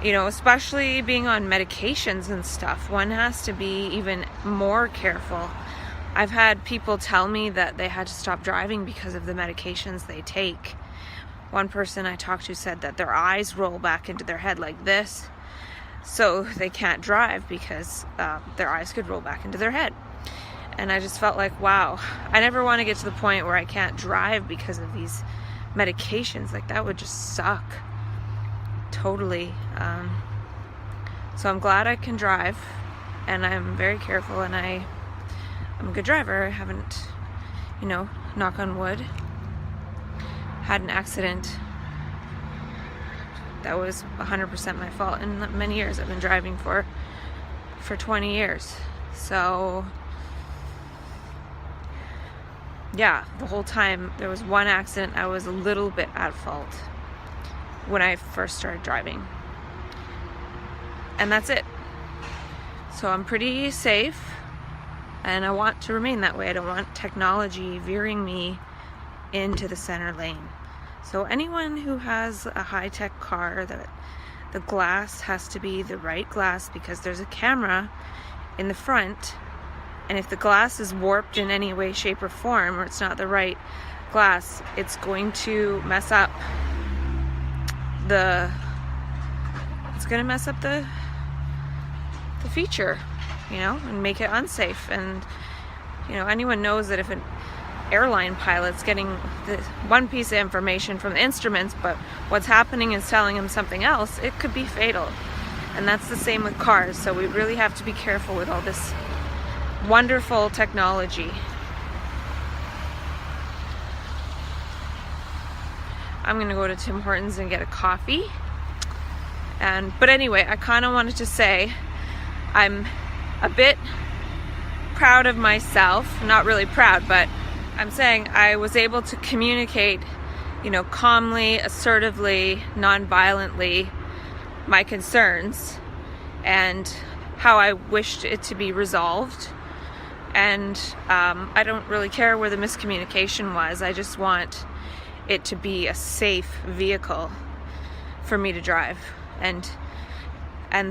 You know, especially being on medications and stuff, one has to be even more careful. I've had people tell me that they had to stop driving because of the medications they take. One person I talked to said that their eyes roll back into their head like this, so they can't drive because their eyes could roll back into their head. And I just felt like, wow, I never want to get to the point where I can't drive because of these medications. Like, that would just suck. Totally. So I'm glad I can drive, and I'm very careful, and I'm a good driver. I haven't, knock on wood, had an accident that was 100% my fault in many years. I've been driving for 20 years. So yeah, the whole time there was one accident I was a little bit at fault when I first started driving, and that's it. So I'm pretty safe, and I want to remain that way. I don't want technology veering me into the center lane. So anyone who has a high-tech car, that the glass has to be the right glass, because there's a camera in the front, and if the glass is warped in any way, shape, or form, or it's not the right glass, it's going to mess up the feature, and make it unsafe. And anyone knows that if an airline pilot's getting the one piece of information from the instruments, but what's happening is telling him something else, it could be fatal. And that's the same with cars. So we really have to be careful with all this wonderful technology. I'm gonna go to Tim Hortons and get a coffee. But anyway, I kind of wanted to say I'm a bit proud of myself. Not really proud, but I'm saying I was able to communicate, calmly, assertively, non-violently, my concerns and how I wished it to be resolved. And I don't really care where the miscommunication was. I just want it to be a safe vehicle for me to drive, and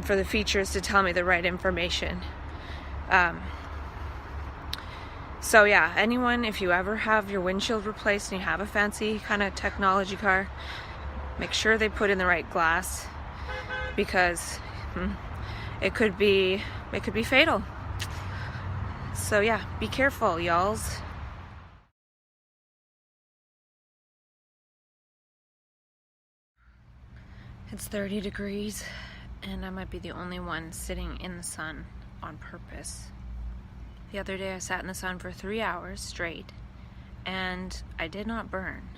for the features to tell me the right information. So yeah, anyone, if you ever have your windshield replaced and you have a fancy kind of technology car, make sure they put in the right glass, because it could be fatal. So yeah, be careful, y'alls. It's 30 degrees, and I might be the only one sitting in the sun on purpose. The other day I sat in the sun for 3 hours straight, and I did not burn.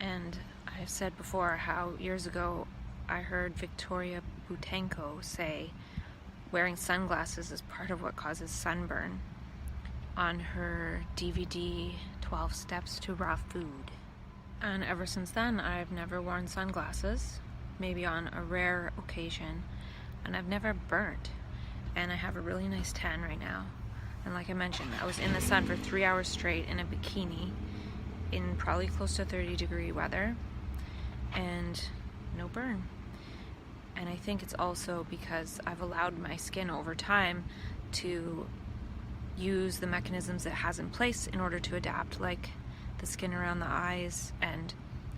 And I've said before how years ago I heard Victoria Butenko say wearing sunglasses is part of what causes sunburn on her DVD 12 Steps to Raw Food. And ever since then, I've never worn sunglasses, maybe on a rare occasion, and I've never burnt. And I have a really nice tan right now. And like I mentioned, I was in the sun for 3 hours straight in a bikini in probably close to 30-degree weather, and no burn. And I think it's also because I've allowed my skin over time to use the mechanisms it has in place in order to adapt, like the skin around the eyes, and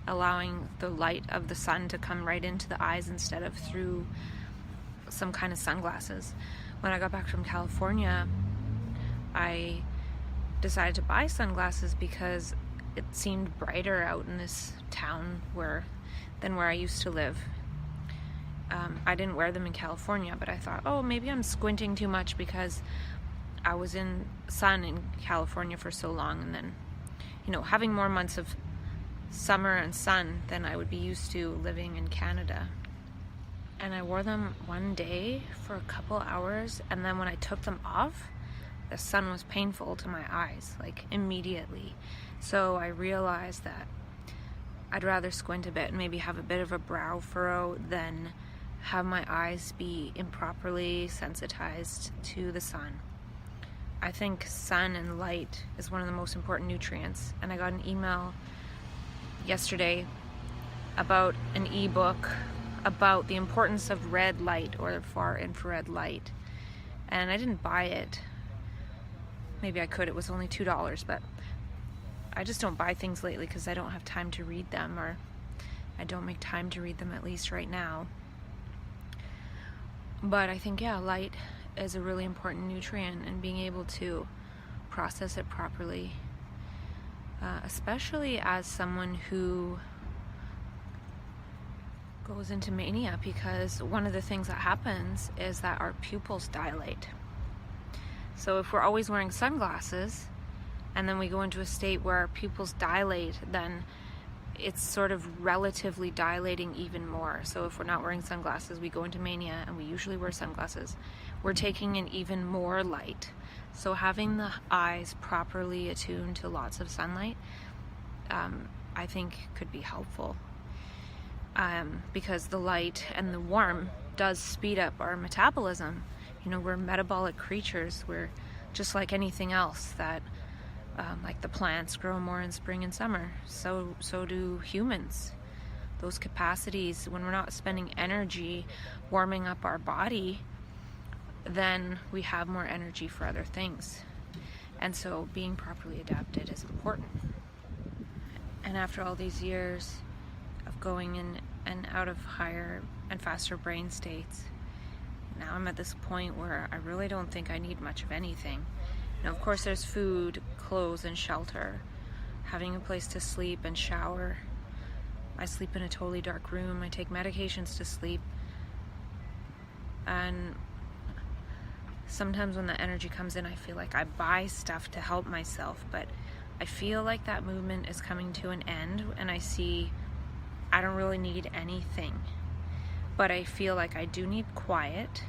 allowing the light of the sun to come right into the eyes instead of through some kind of sunglasses. When I got back from California, I decided to buy sunglasses because it seemed brighter out in this town than where I used to live. I didn't wear them in California, but I thought, oh, maybe I'm squinting too much because I was in sun in California for so long, and then having more months of summer and sun than I would be used to living in Canada. And I wore them one day for a couple hours, and then when I took them off, the sun was painful to my eyes, like immediately. So I realized that I'd rather squint a bit and maybe have a bit of a brow furrow than have my eyes be improperly sensitized to the sun. I think sun and light is one of the most important nutrients, and I got an email yesterday about an ebook about the importance of red light or far infrared light, and I didn't buy it. Maybe I could, it was only $2, but I just don't buy things lately because I don't have time to read them, or I don't make time to read them, at least right now. But I think, yeah, light is a really important nutrient, and being able to process it properly, especially as someone who goes into mania, because one of the things that happens is that our pupils dilate. So if we're always wearing sunglasses and then we go into a state where our pupils dilate, then it's sort of relatively dilating even more. So if we're not wearing sunglasses, we go into mania, and we usually wear sunglasses, we're taking in even more light. So having the eyes properly attuned to lots of sunlight, I think could be helpful. Because the light and the warmth does speed up our metabolism. You know, we're metabolic creatures. We're just like anything else that like the plants grow more in spring and summer, so do humans. Those capacities, when we're not spending energy warming up our body, then we have more energy for other things. And so being properly adapted is important. And after all these years of going in and out of higher and faster brain states, now I'm at this point where I really don't think I need much of anything. Now, of course, there's food, clothes, and shelter, having a place to sleep and shower. I sleep in a totally dark room. I take medications to sleep. And sometimes when the energy comes in, I feel like I buy stuff to help myself, but I feel like that movement is coming to an end, and I see I don't really need anything. But I feel like I do need quiet,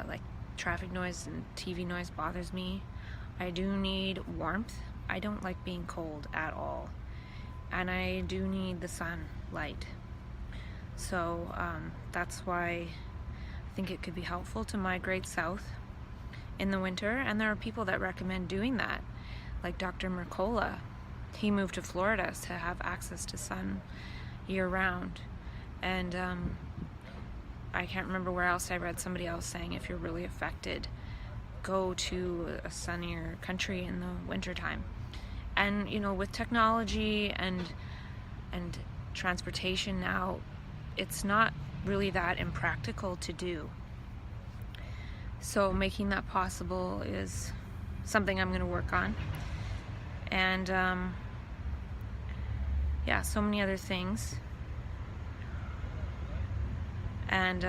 like traffic noise and TV noise bothers me. I do need warmth. I don't like being cold at all. And I do need the sunlight. So that's why I think it could be helpful to migrate south in the winter. And there are people that recommend doing that, like Dr. Mercola. He moved to Florida to have access to sun year-round. And I can't remember where else I read somebody else saying if you're really affected, go to a sunnier country in the wintertime. And, you know, with technology and transportation now, it's not really that impractical to do. So making that possible is something I'm going to work on. And, yeah, so many other things. And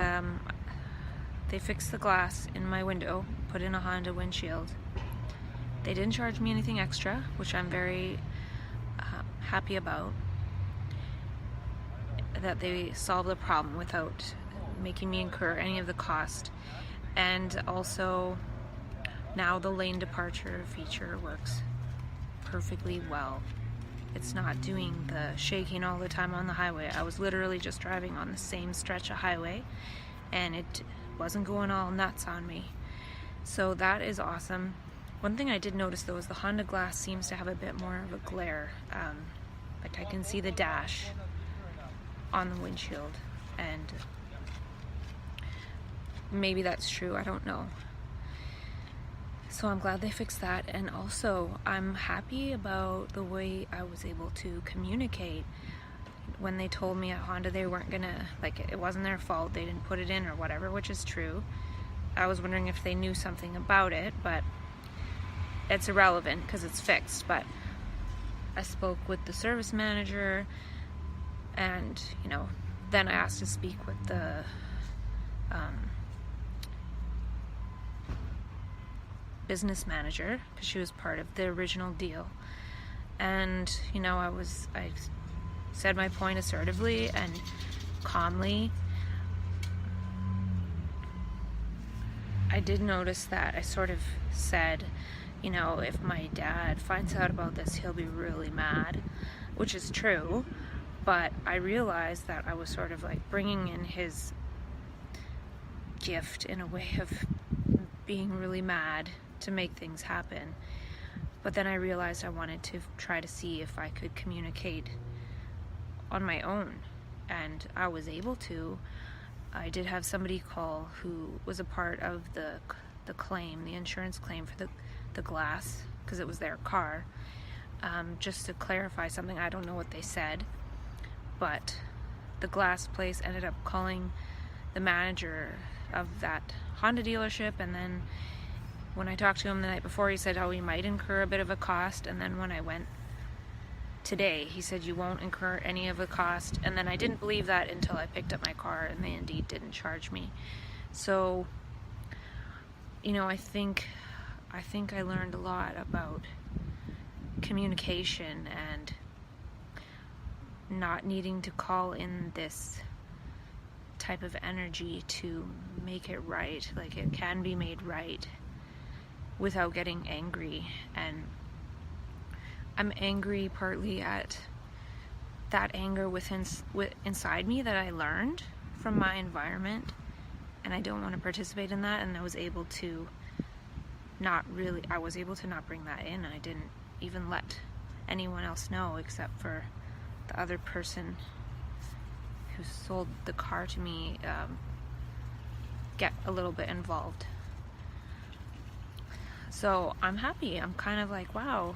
they fixed the glass in my window, put in a Honda windshield. They didn't charge me anything extra, which I'm very happy about, that they solved the problem without making me incur any of the cost. And also, now the lane departure feature works perfectly well. It's not doing the shaking all the time on the highway. I was literally just driving on the same stretch of highway, and it wasn't going all nuts on me. So that is awesome. One thing I did notice though is the Honda glass seems to have a bit more of a glare. Like I can see the dash on the windshield, and maybe that's true, I don't know. So I'm glad they fixed that, and also I'm happy about the way I was able to communicate. When they told me at Honda they weren't gonna, like, it wasn't their fault, they didn't put it in or whatever, which is true. I was wondering if they knew something about it, but it's irrelevant because it's fixed. But I spoke with the service manager, and, you know, then I asked to speak with the business manager, because she was part of the original deal. And, you know, I said my point assertively and calmly. I did notice that I sort of said, you know, if my dad finds out about this, he'll be really mad, which is true, but I realized that I was sort of like bringing in his gift in a way of being really mad to make things happen. But then I realized I wanted to try to see if I could communicate on my own, and I was able to. I did have somebody call who was a part of the claim, the insurance claim for the glass, because it was their car. Just to clarify something, I don't know what they said, but the glass place ended up calling the manager of that Honda dealership, and then when I talked to him the night before, he said, he might incur a bit of a cost, and then when I went today, he said you won't incur any of the cost, and then I didn't believe that until I picked up my car, and they indeed didn't charge me. So, I think I learned a lot about communication and not needing to call in this type of energy to make it right. Like, it can be made right without getting angry. And I'm angry partly at that anger inside me that I learned from my environment, and I don't want to participate in that. And I was able to not bring that in. I didn't even let anyone else know except for the other person who sold the car to me get a little bit involved. So I'm happy. I'm kind of like, wow,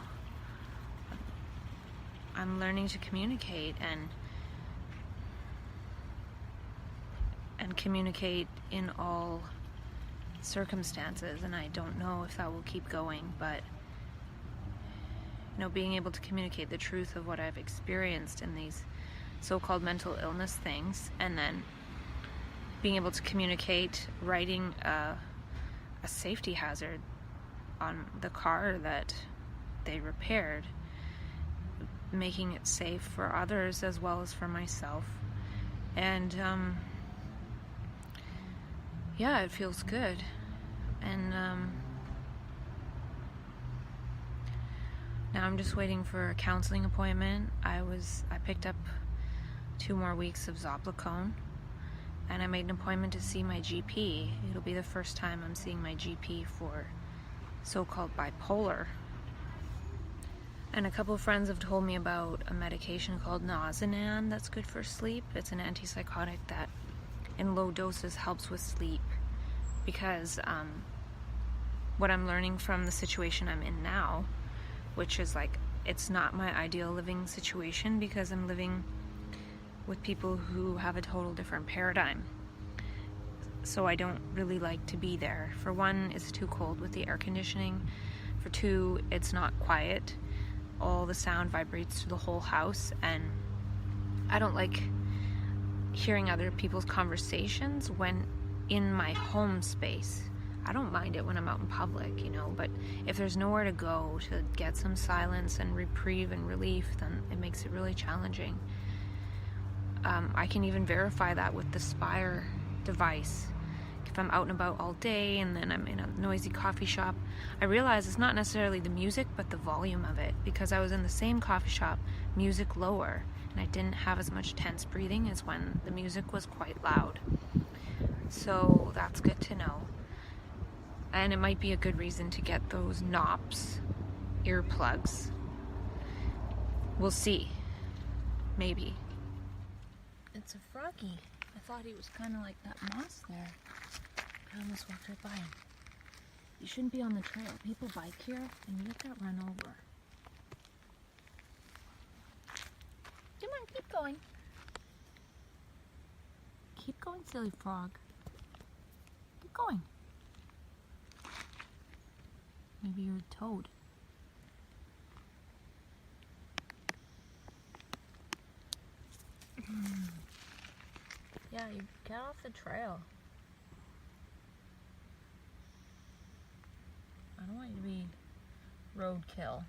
I'm learning to communicate and communicate in all circumstances, and I don't know if that will keep going, but being able to communicate the truth of what I've experienced in these so-called mental illness things, and then being able to communicate writing a safety hazard on the car that they repaired, making it safe for others as well as for myself. And it feels good. And now I'm just waiting for a counseling appointment. I picked up 2 more weeks of Zopiclone, and I made an appointment to see my GP. It'll be the first time I'm seeing my GP for so-called bipolar. And a couple of friends have told me about a medication called Nazanan that's good for sleep. It's an antipsychotic that in low doses helps with sleep, because what I'm learning from the situation I'm in now, which is like, it's not my ideal living situation because I'm living with people who have a total different paradigm. So I don't really like to be there. For one, it's too cold with the air conditioning. For two, it's not quiet. All the sound vibrates through the whole house, and I don't like hearing other people's conversations when in my home space. I don't mind it when I'm out in public, but if there's nowhere to go to get some silence and reprieve and relief, then it makes it really challenging. I can even verify that with the Spire device. If I'm out and about all day and then I'm in a noisy coffee shop, I realize it's not necessarily the music but the volume of it, because I was in the same coffee shop, music lower, and I didn't have as much tense breathing as when the music was quite loud. So that's good to know. And it might be a good reason to get those Knops earplugs. We'll see. Maybe. It's a froggy. I thought he was kind of like that moss there. I almost walked right by him. You shouldn't be on the trail. People bike here and you get run over. Come on, keep going. Keep going, silly frog. Keep going. Maybe you're a toad. Yeah, you get off the trail. I don't want you to be roadkill.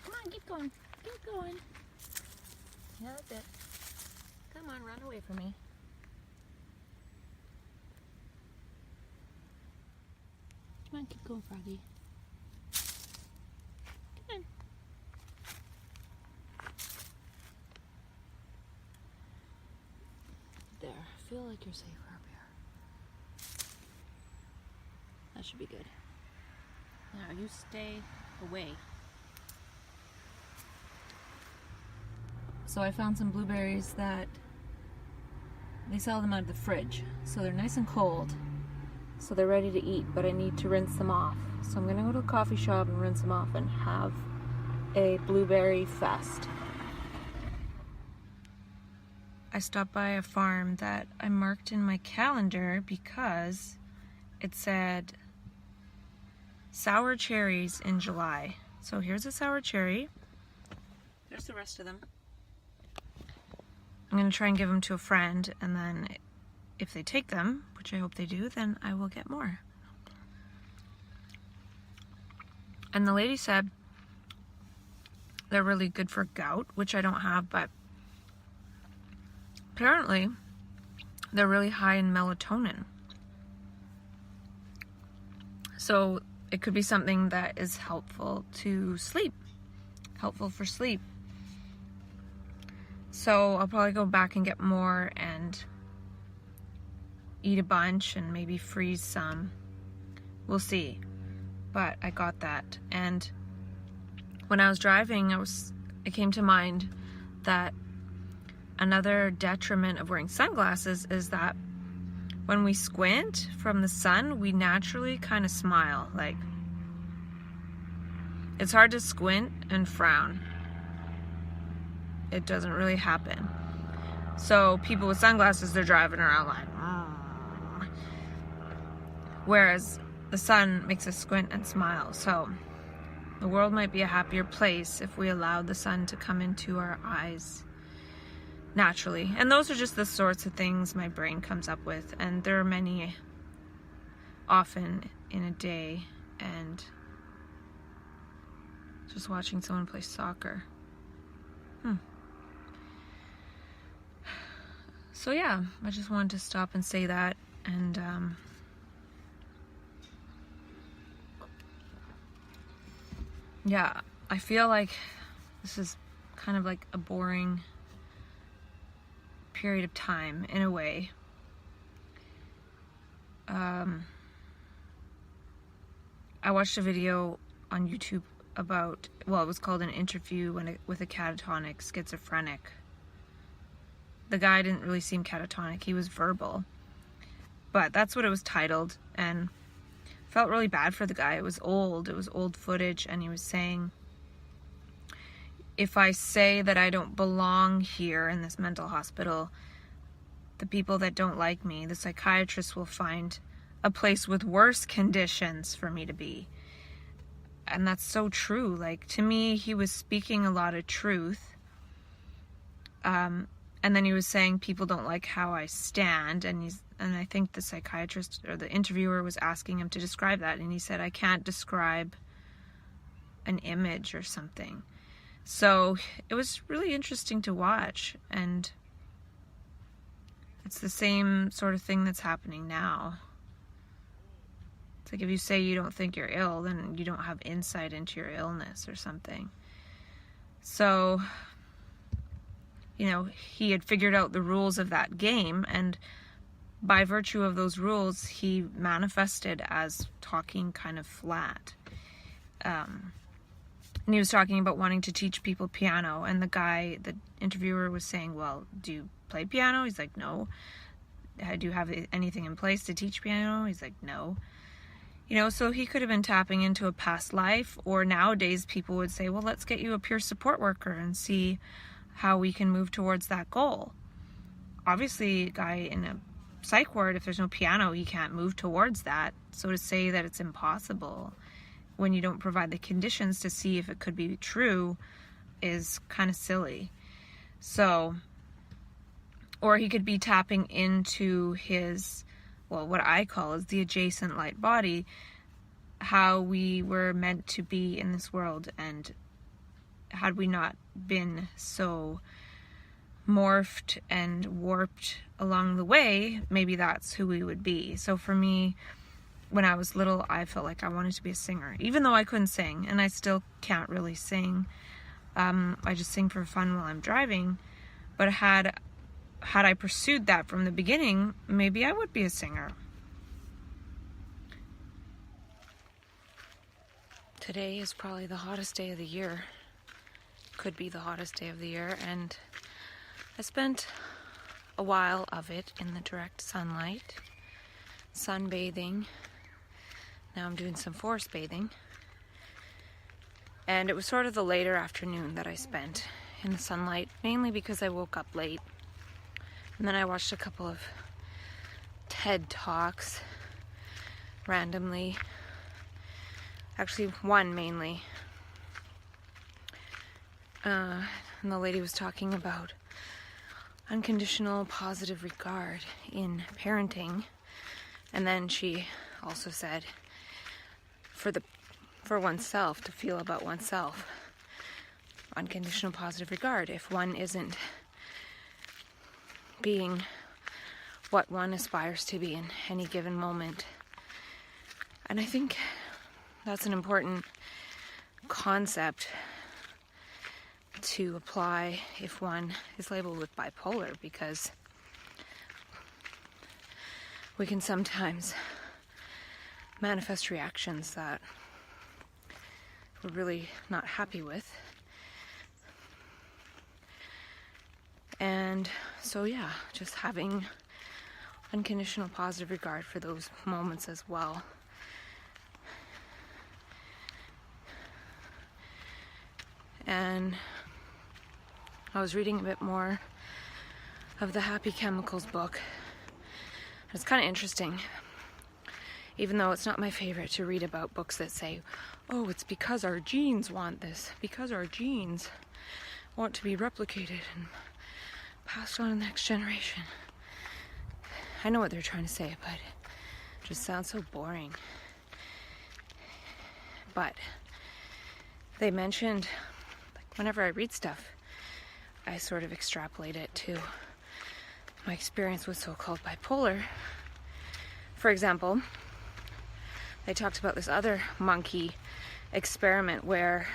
Come on, keep going. Keep going. Yeah, that's it. Come on, run away from me. Come on, keep going, Froggy. Come on. think you're safer up here. That should be good. Now you stay away. So I found some blueberries that they sell them out of the fridge. So they're nice and cold. So they're ready to eat, but I need to rinse them off. So I'm gonna go to a coffee shop and rinse them off and have a blueberry fest. I stopped by a farm that I marked in my calendar because it said sour cherries in July. So here's a sour cherry. There's the rest of them. I'm going to try and give them to a friend, and then if they take them, which I hope they do, then I will get more. And the lady said they're really good for gout, which I don't have, but apparently they're really high in melatonin. So it could be something that is helpful to sleep, helpful for sleep. So I'll probably go back and get more and eat a bunch and maybe freeze some. We'll see. But I got that. And when I was driving, it came to mind that another detriment of wearing sunglasses is that when we squint from the sun, we naturally kind of smile. Like, it's hard to squint and frown. It doesn't really happen. So people with sunglasses, they're driving around like, whereas the sun makes us squint and smile. So the world might be a happier place if we allowed the sun to come into our eyes naturally. And those are just the sorts of things my brain comes up with. And there are many often in a day. And just watching someone play soccer. So yeah, I just wanted to stop and say that. And yeah, I feel like this is kind of like a boring period of time in a way. I watched a video on YouTube about, well, it was called An Interview with a Catatonic Schizophrenic. The guy didn't really seem catatonic, he was verbal. But that's what it was titled, and felt really bad for the guy. It was old footage, and he was saying, if I say that I don't belong here in this mental hospital, the people that don't like me, the psychiatrists, will find a place with worse conditions for me to be. And that's so true. Like, to me, he was speaking a lot of truth. And then he was saying people don't like how I stand, and I think the psychiatrist or the interviewer was asking him to describe that, and he said, I can't describe an image or something. So it was really interesting to watch, and it's the same sort of thing that's happening now. It's like if you say you don't think you're ill, then you don't have insight into your illness or something. So, you know, he had figured out the rules of that game, and by virtue of those rules, he manifested as talking kind of flat. And he was talking about wanting to teach people piano, and the interviewer was saying, well, do you play piano? He's like, no. Do you have anything in place to teach piano? He's like, no. You know, so he could have been tapping into a past life, or nowadays people would say, well, let's get you a peer support worker and see how we can move towards that goal. Obviously, a guy in a psych ward, if there's no piano, he can't move towards that. So to say that it's impossible when you don't provide the conditions to see if it could be true is kind of silly. So, or he could be tapping into his, well, what I call is the adjacent light body, how we were meant to be in this world, and had we not been so morphed and warped along the way, maybe that's who we would be. So for me, when I was little, I felt like I wanted to be a singer, even though I couldn't sing, and I still can't really sing. I just sing for fun while I'm driving, but I had had I pursued that from the beginning, maybe I would be a singer. Today is probably the hottest day of the year. Could be the hottest day of the year, and I spent a while of it in the direct sunlight, sunbathing. Now I'm doing some forest bathing. And it was sort of the later afternoon that I spent in the sunlight, mainly because I woke up late. And then I watched a couple of TED Talks randomly. Actually, one mainly. And the lady was talking about unconditional positive regard in parenting. And then she also said for oneself, to feel about oneself, unconditional positive regard. If one isn't being what one aspires to be in any given moment. And I think that's an important concept to apply if one is labeled with bipolar, because we can sometimes manifest reactions that we're really not happy with. And so yeah, just having unconditional positive regard for those moments as well. And I was reading a bit more of the Happy Chemicals book. It's kind of interesting, even though it's not my favorite to read about books that say, oh, it's because our genes want this, because our genes want to be replicated and passed on to the next generation. I know what they're trying to say, but it just sounds so boring. But they mentioned, like, whenever I read stuff, I sort of extrapolate it to my experience with so-called bipolar. For example, they talked about this other monkey experiment where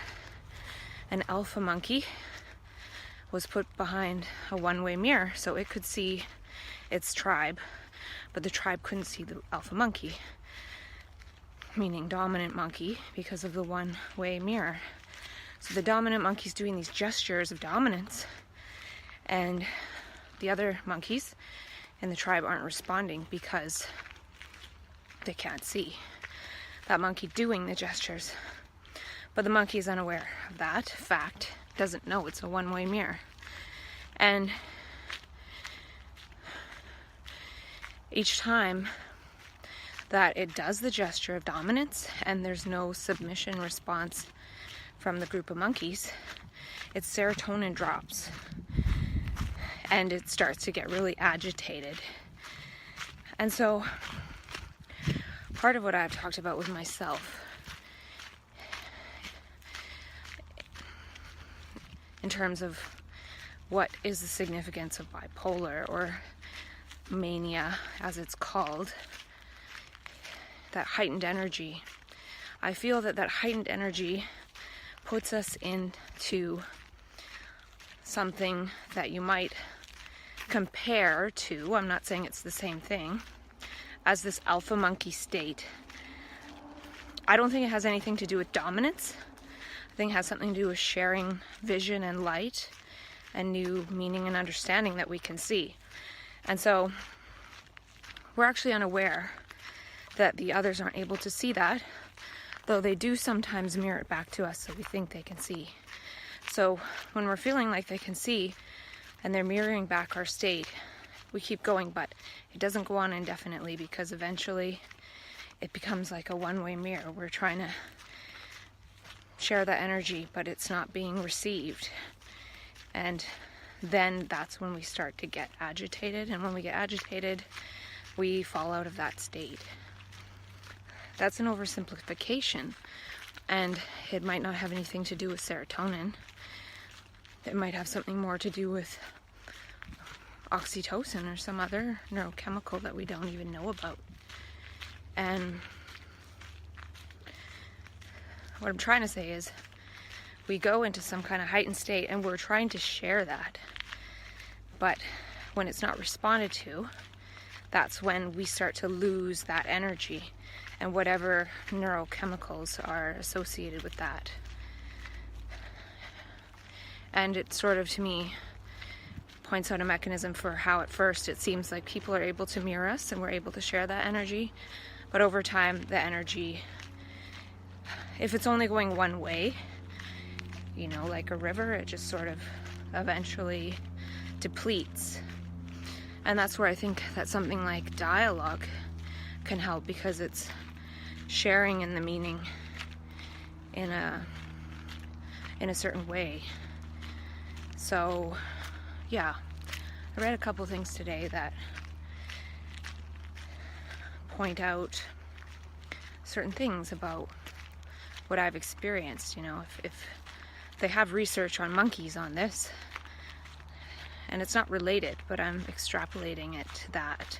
an alpha monkey was put behind a one-way mirror so it could see its tribe, but the tribe couldn't see the alpha monkey, meaning dominant monkey, because of the one-way mirror. So the dominant monkey's doing these gestures of dominance, and the other monkeys in the tribe aren't responding because they can't see that monkey doing the gestures. But the monkey is unaware of that fact, doesn't know it's a one-way mirror. And each time that it does the gesture of dominance and there's no submission response from the group of monkeys, its serotonin drops and it starts to get really agitated. And so part of what I've talked about with myself in terms of what is the significance of bipolar, or mania as it's called, that heightened energy. I feel that heightened energy puts us into something that you might compare to, I'm not saying it's the same thing, as this alpha monkey state. I don't think it has anything to do with dominance. I think it has something to do with sharing vision and light and new meaning and understanding that we can see. And so we're actually unaware that the others aren't able to see that, though they do sometimes mirror it back to us, so we think they can see. So when we're feeling like they can see and they're mirroring back our state, we keep going, but it doesn't go on indefinitely, because eventually it becomes like a one-way mirror. We're trying to share that energy, but it's not being received. And then that's when we start to get agitated, and when we get agitated, we fall out of that state. That's an oversimplification, and it might not have anything to do with serotonin. It might have something more to do with oxytocin or some other neurochemical that we don't even know about. And what I'm trying to say is, we go into some kind of heightened state and we're trying to share that, but when it's not responded to, that's when we start to lose that energy and whatever neurochemicals are associated with that. And it sort of, to me, points out a mechanism for how at first it seems like people are able to mirror us and we're able to share that energy. But over time, the energy, if it's only going one way, you know, like a river, it just sort of eventually depletes. And that's where I think that something like dialogue can help, because it's sharing in the meaning in a certain way. So yeah, I read a couple things today that point out certain things about what I've experienced. You know, if they have research on monkeys on this, and it's not related, but I'm extrapolating it to that,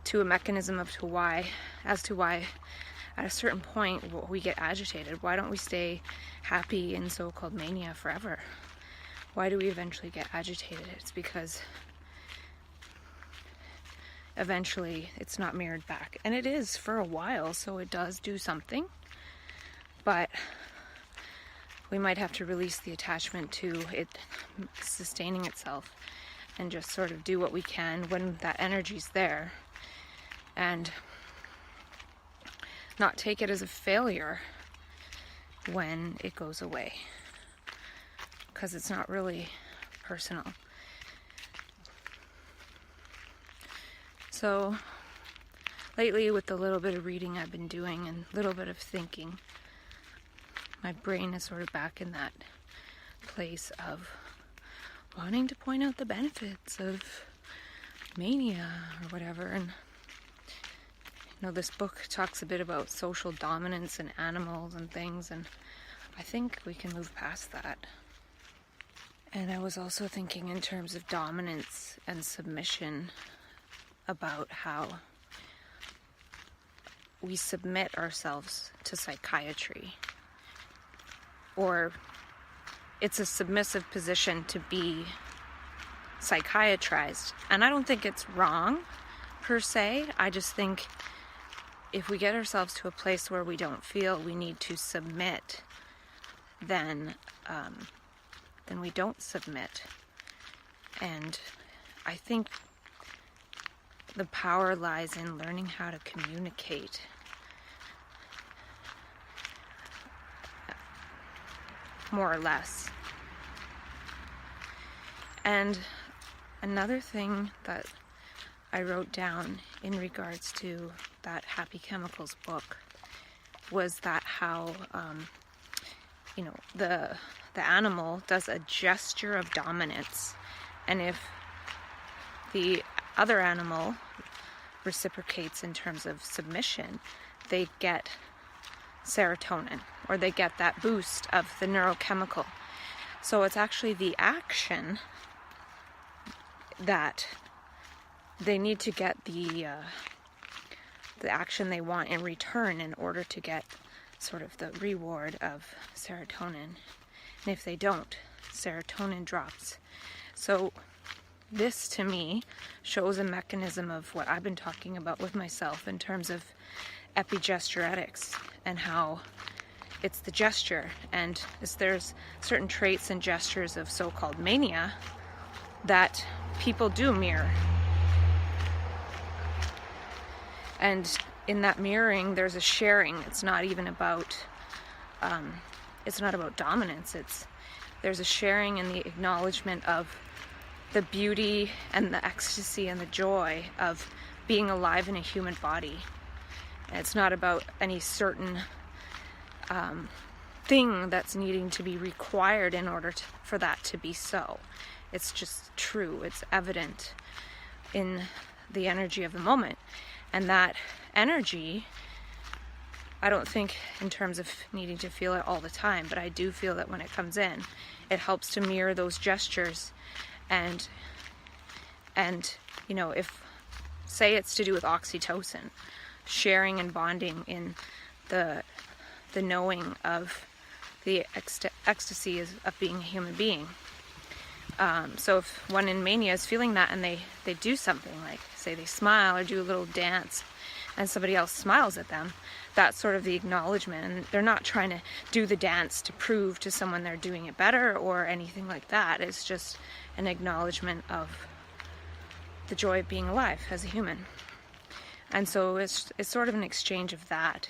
to a mechanism as to why at a certain point we get agitated. Why don't we stay happy in so-called mania forever? Why do we eventually get agitated? It's because eventually it's not mirrored back. And it is for a while, so it does do something. But we might have to release the attachment to it sustaining itself and just sort of do what we can when that energy's there, and not take it as a failure when it goes away, because it's not really personal. So lately, with the little bit of reading I've been doing and a little bit of thinking, my brain is sort of back in that place of wanting to point out the benefits of mania or whatever. And you know, this book talks a bit about social dominance and animals and things, and I think we can move past that. And I was also thinking in terms of dominance and submission, about how we submit ourselves to psychiatry, or it's a submissive position to be psychiatrized. And I don't think it's wrong per se. I just think if we get ourselves to a place where we don't feel we need to submit, then we don't submit. And I think the power lies in learning how to communicate. More or less. And another thing that I wrote down in regards to that Happy Chemicals book was that how, the animal does a gesture of dominance. And if the other animal reciprocates in terms of submission, they get serotonin, or they get that boost of the neurochemical. So it's actually the action that they need to get the action they want in return in order to get sort of the reward of serotonin. And if they don't, serotonin drops. So this, to me, shows a mechanism of what I've been talking about with myself in terms of epigesturetics, and how it's the gesture. And there's certain traits and gestures of so-called mania that people do mirror. And in that mirroring, there's a sharing. It's not even about, it's not about dominance. There's a sharing and the acknowledgement of the beauty and the ecstasy and the joy of being alive in a human body. And it's not about any certain thing that's needing to be required in order for that to be so. It's just true. It's evident in the energy of the moment. And that energy, I don't think in terms of needing to feel it all the time, but I do feel that when it comes in, it helps to mirror those gestures. And if, say it's to do with oxytocin, sharing and bonding in the knowing of the ecstasy of being a human being. So if one in mania is feeling that and they do something, like say they smile or do a little dance and somebody else smiles at them, that's sort of the acknowledgement. And they're not trying to do the dance to prove to someone they're doing it better or anything like that. It's just an acknowledgement of the joy of being alive as a human. And so it's sort of an exchange of that.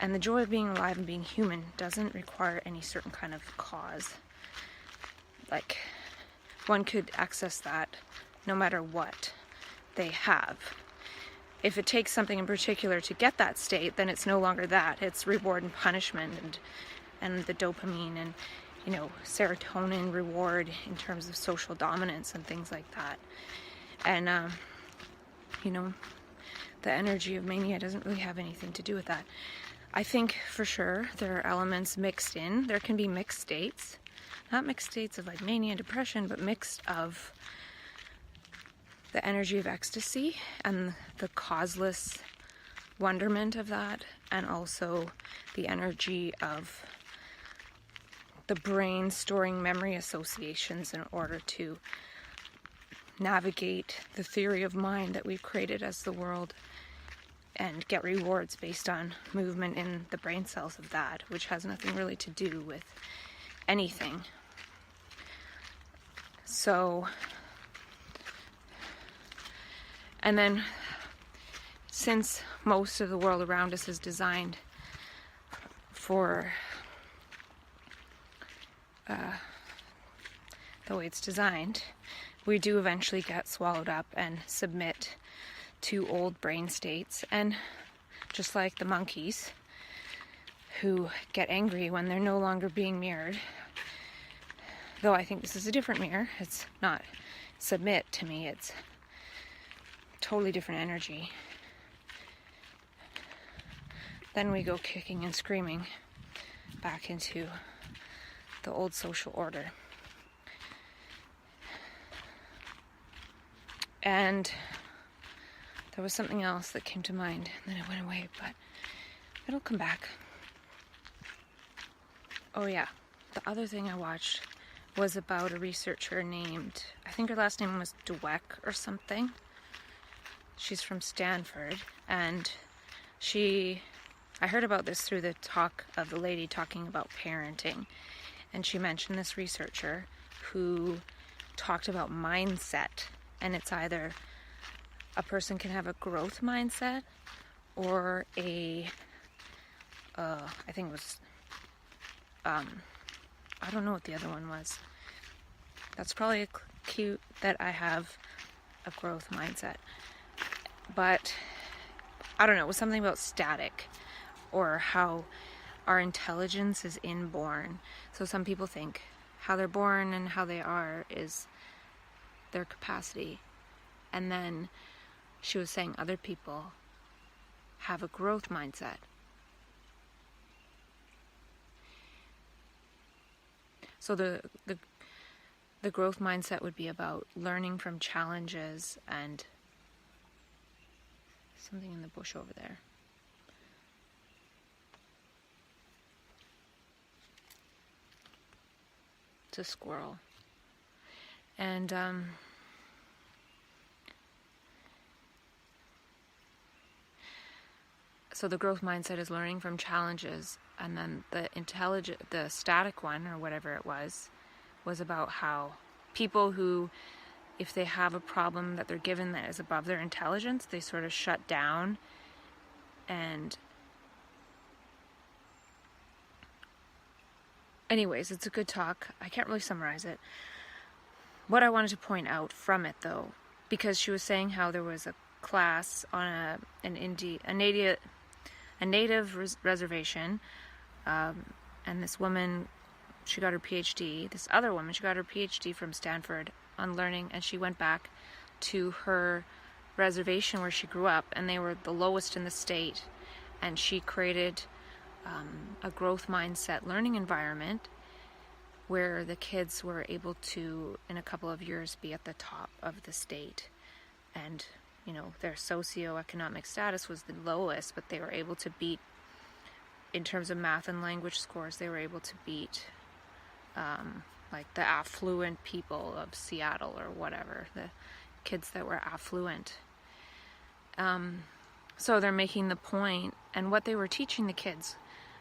And the joy of being alive and being human doesn't require any certain kind of cause. Like, one could access that no matter what they have. If it takes something in particular to get that state, then it's no longer that. It's reward and punishment and the dopamine and, serotonin reward in terms of social dominance and things like that. And, the energy of mania doesn't really have anything to do with that. I think for sure there are elements mixed in. There can be mixed states. Not mixed states of like mania and depression, but mixed of the energy of ecstasy and the causeless wonderment of that, and also the energy of the brain storing memory associations in order to navigate the theory of mind that we've created as the world and get rewards based on movement in the brain cells of that, which has nothing really to do with anything. So, and then since most of the world around us is designed for the way it's designed, we do eventually get swallowed up and submit to old brain states. And just like the monkeys who get angry when they're no longer being mirrored, though I think this is a different mirror, it's not submit to me, it's totally different energy. Then we go kicking and screaming back into the old social order. And there was something else that came to mind, and then it went away, but it'll come back. Oh yeah, the other thing I watched was about a researcher named, I think her last name was Dweck or something. She's from Stanford, and I heard about this through the talk of the lady talking about parenting, and she mentioned this researcher who talked about mindset, and it's either a person can have a growth mindset or I think it was, I don't know what the other one was. That's probably cute that I have a growth mindset. But, I don't know, it was something about static, or how our intelligence is inborn. So some people think how they're born and how they are is their capacity. And then she was saying other people have a growth mindset. So the growth mindset would be about learning from challenges and something in the bush over there. It's a squirrel. And so the growth mindset is learning from challenges, and then the static one, or whatever it was about how people who, if they have a problem that they're given that is above their intelligence, they sort of shut down. And anyways, it's a good talk. I can't really summarize it. What I wanted to point out from it, though, because she was saying how there was a class on a native reservation, and this woman, she got her PhD. This other woman, she got her PhD from Stanford on learning, and she went back to her reservation where she grew up, and they were the lowest in the state, and she created a growth mindset learning environment where the kids were able to, in a couple of years, be at the top of the state. And, their socioeconomic status was the lowest, but they were able to beat, in terms of math and language scores, they were able to beat like the affluent people of Seattle or whatever, the kids that were affluent. So they're making the point, and what they were teaching the kids,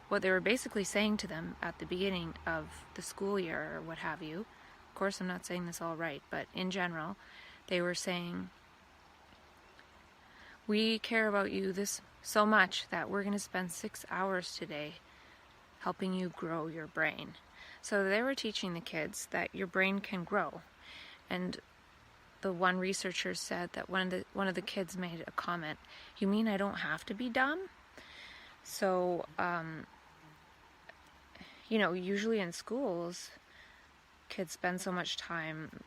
what they were basically saying to them at the beginning of the school year or what have you, of course I'm not saying this all right, but in general, they were saying, we care about you this so much that we're going to spend 6 hours today helping you grow your brain. So they were teaching the kids that your brain can grow. And the one researcher said that one of the kids made a comment, "You mean I don't have to be dumb?" So, usually in schools, kids spend so much time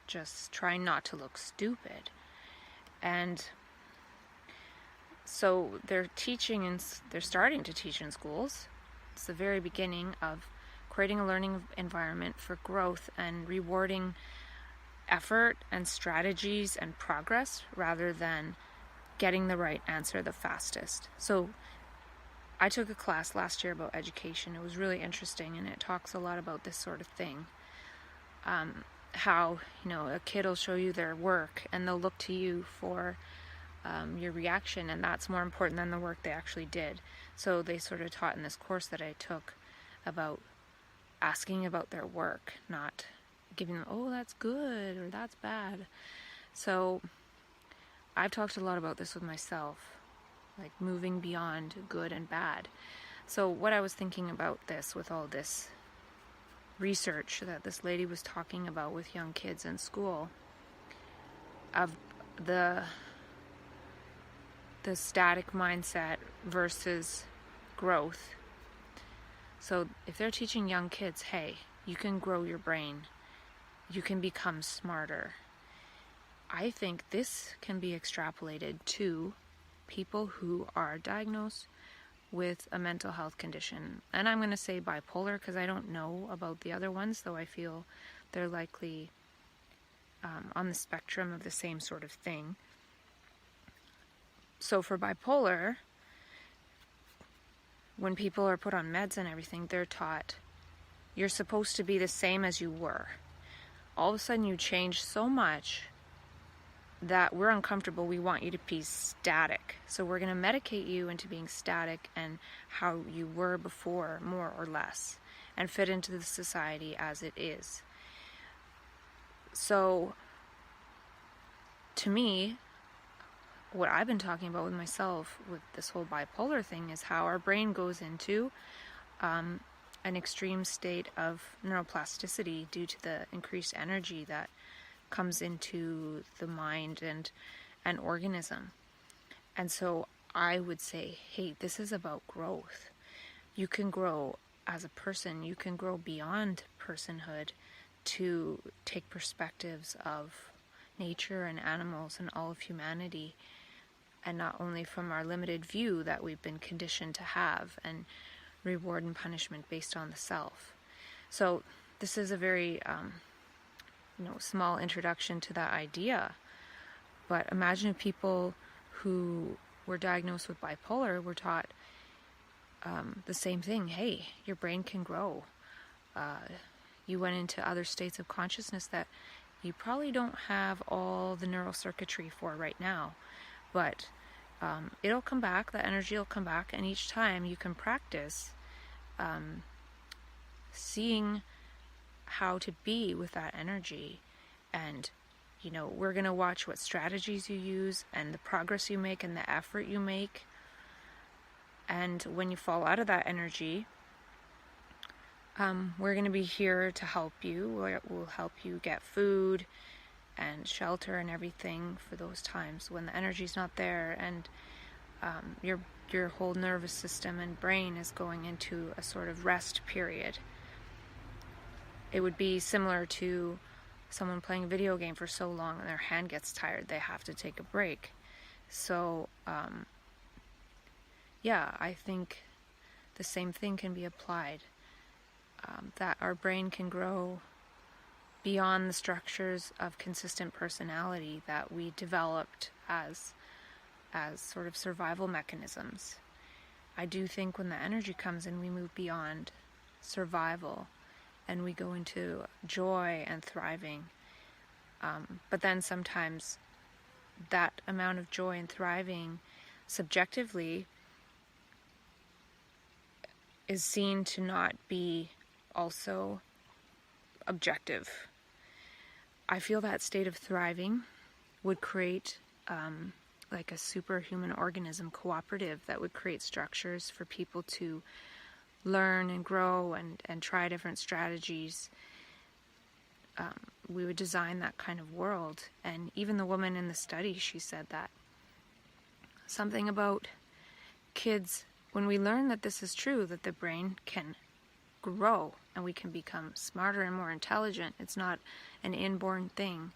just trying not to look stupid. And so they're starting to teach in schools. It's the very beginning of creating a learning environment for growth and rewarding effort and strategies and progress rather than getting the right answer the fastest. So I took a class last year about education. It was really interesting, and it talks a lot about this sort of thing. How, a kid will show you their work and they'll look to you for your reaction, and that's more important than the work they actually did. So they sort of taught in this course that I took about asking about their work, not giving them, oh, that's good or that's bad. So I've talked a lot about this with myself, like moving beyond good and bad. So what I was thinking about this with all this research that this lady was talking about with young kids in school, of the static mindset versus growth. So if they're teaching young kids, hey, you can grow your brain, you can become smarter, I think this can be extrapolated to people who are diagnosed with a mental health condition. And I'm going to say bipolar because I don't know about the other ones, though I feel they're likely on the spectrum of the same sort of thing. So for bipolar, when people are put on meds and everything, they're taught you're supposed to be the same as you were. All of a sudden you change so much that we're uncomfortable. We want you to be static. So we're going to medicate you into being static and how you were before, more or less, and fit into the society as it is. So to me, what I've been talking about with myself with this whole bipolar thing is how our brain goes into an extreme state of neuroplasticity due to the increased energy that comes into the mind and an organism. And so I would say, hey, this is about growth. You can grow as a person. You can grow beyond personhood to take perspectives of nature and animals and all of humanity, and not only from our limited view that we've been conditioned to have, and reward and punishment based on the self. So this is a very small introduction to that idea. But imagine if people who were diagnosed with bipolar were taught the same thing. Hey, your brain can grow. You went into other states of consciousness that you probably don't have all the neural circuitry for right now, but it'll come back, the energy will come back, and each time you can practice seeing how to be with that energy. And we're going to watch what strategies you use and the progress you make and the effort you make. And when you fall out of that energy, we're going to be here to help you. We'll help you get food and shelter and everything for those times when the energy's not there, and your whole nervous system and brain is going into a sort of rest period. It would be similar to someone playing a video game for so long and their hand gets tired, they have to take a break. So I think the same thing can be applied, that our brain can grow beyond the structures of consistent personality that we developed as sort of survival mechanisms. I do think when the energy comes in, we move beyond survival and we go into joy and thriving. But then sometimes that amount of joy and thriving subjectively is seen to not be also objective. I feel that state of thriving would create like a superhuman organism cooperative that would create structures for people to learn and grow and try different strategies. We would design that kind of world. And even the woman in the study, she said that something about kids, when we learn that this is true, that the brain can grow and we can become smarter and more intelligent. It's not an inborn thing.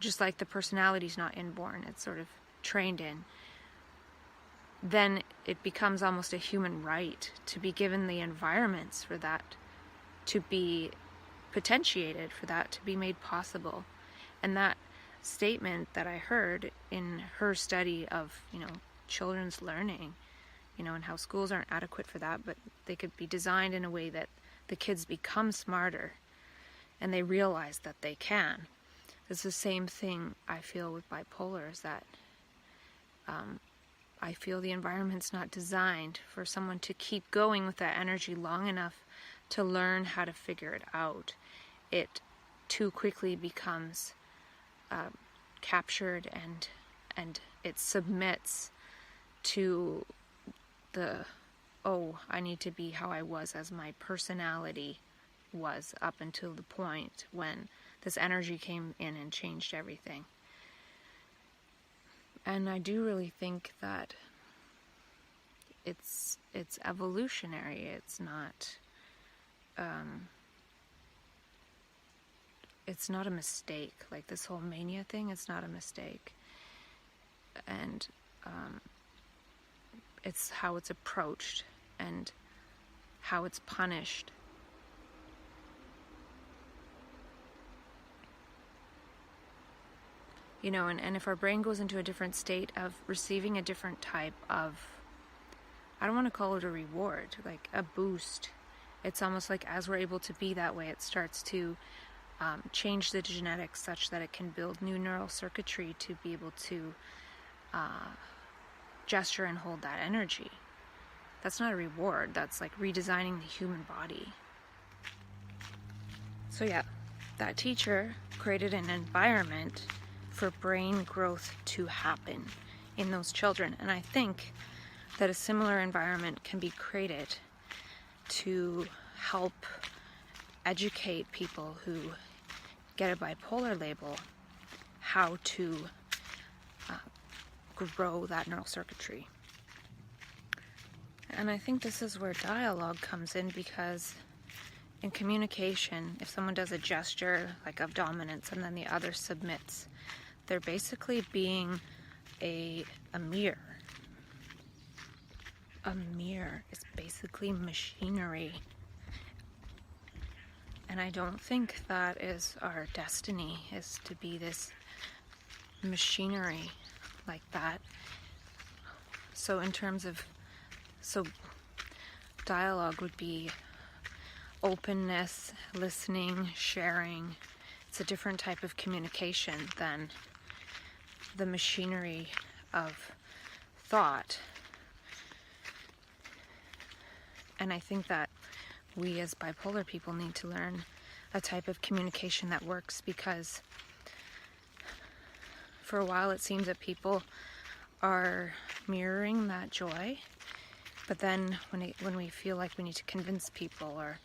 Just like the personality is not inborn, it's sort of trained in. Then it becomes almost a human right to be given the environments for that to be potentiated, for that to be made possible. And that statement that I heard in her study of, children's learning, and how schools aren't adequate for that, but they could be designed in a way that the kids become smarter and they realize that they can. It's the same thing I feel with bipolar, is that I feel the environment's not designed for someone to keep going with that energy long enough to learn how to figure it out. It too quickly becomes captured and it submits to the, I need to be how I was as my personality was up until the point when this energy came in and changed everything. And I do really think that it's evolutionary. It's not a mistake. Like this whole mania thing, it's not a mistake. And it's how it's approached and how it's punished. And if our brain goes into a different state of receiving a different type of, I don't want to call it a reward, like a boost. It's almost like as we're able to be that way, it starts to change the genetics such that it can build new neural circuitry to be able to gesture and hold that energy. That's not a reward. That's like redesigning the human body. So yeah, that teacher created an environment for brain growth to happen in those children. And I think that a similar environment can be created to help educate people who get a bipolar label how to grow that neural circuitry. And I think this is where dialogue comes in, because in communication, if someone does a gesture like of dominance and then the other submits, they're basically being a mirror. A mirror is basically machinery. And I don't think that is our destiny, is to be this machinery like that. So in terms of, dialogue would be openness, listening, sharing. It's a different type of communication than the machinery of thought. And I think that we as bipolar people need to learn a type of communication that works, because for a while it seems that people are mirroring that joy, but then when we feel like we need to convince people or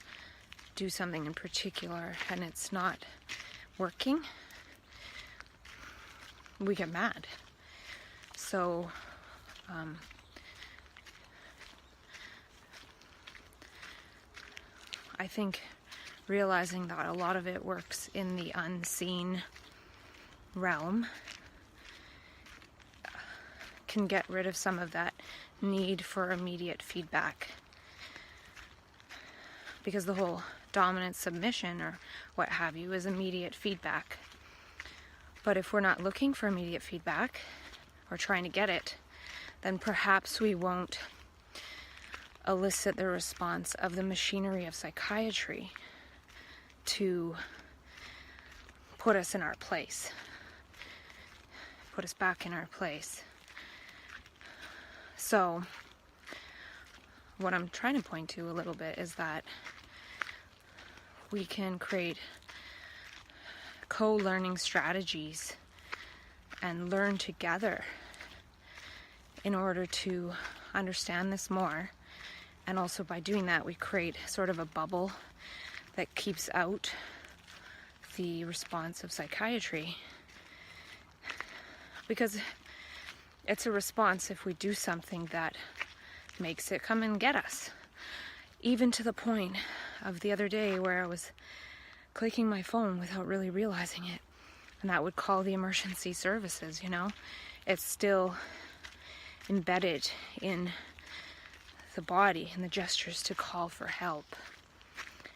do something in particular and it's not working, we get mad. So I think realizing that a lot of it works in the unseen realm can get rid of some of that need for immediate feedback. Because the whole dominant submission or what have you is immediate feedback. But if we're not looking for immediate feedback or trying to get it, then perhaps we won't elicit the response of the machinery of psychiatry. to put us in our place, put us back in our place. So what I'm trying to point to a little bit is that we can create co-learning strategies and learn together in order to understand this more. And also by doing that, we create sort of a bubble that keeps out the response of psychiatry. Because it's a response if we do something that makes it come and get us. Even to the point of the other day where I was clicking my phone without really realizing it. And that would call the emergency services, you know. It's still embedded in the body and the gestures to call for help.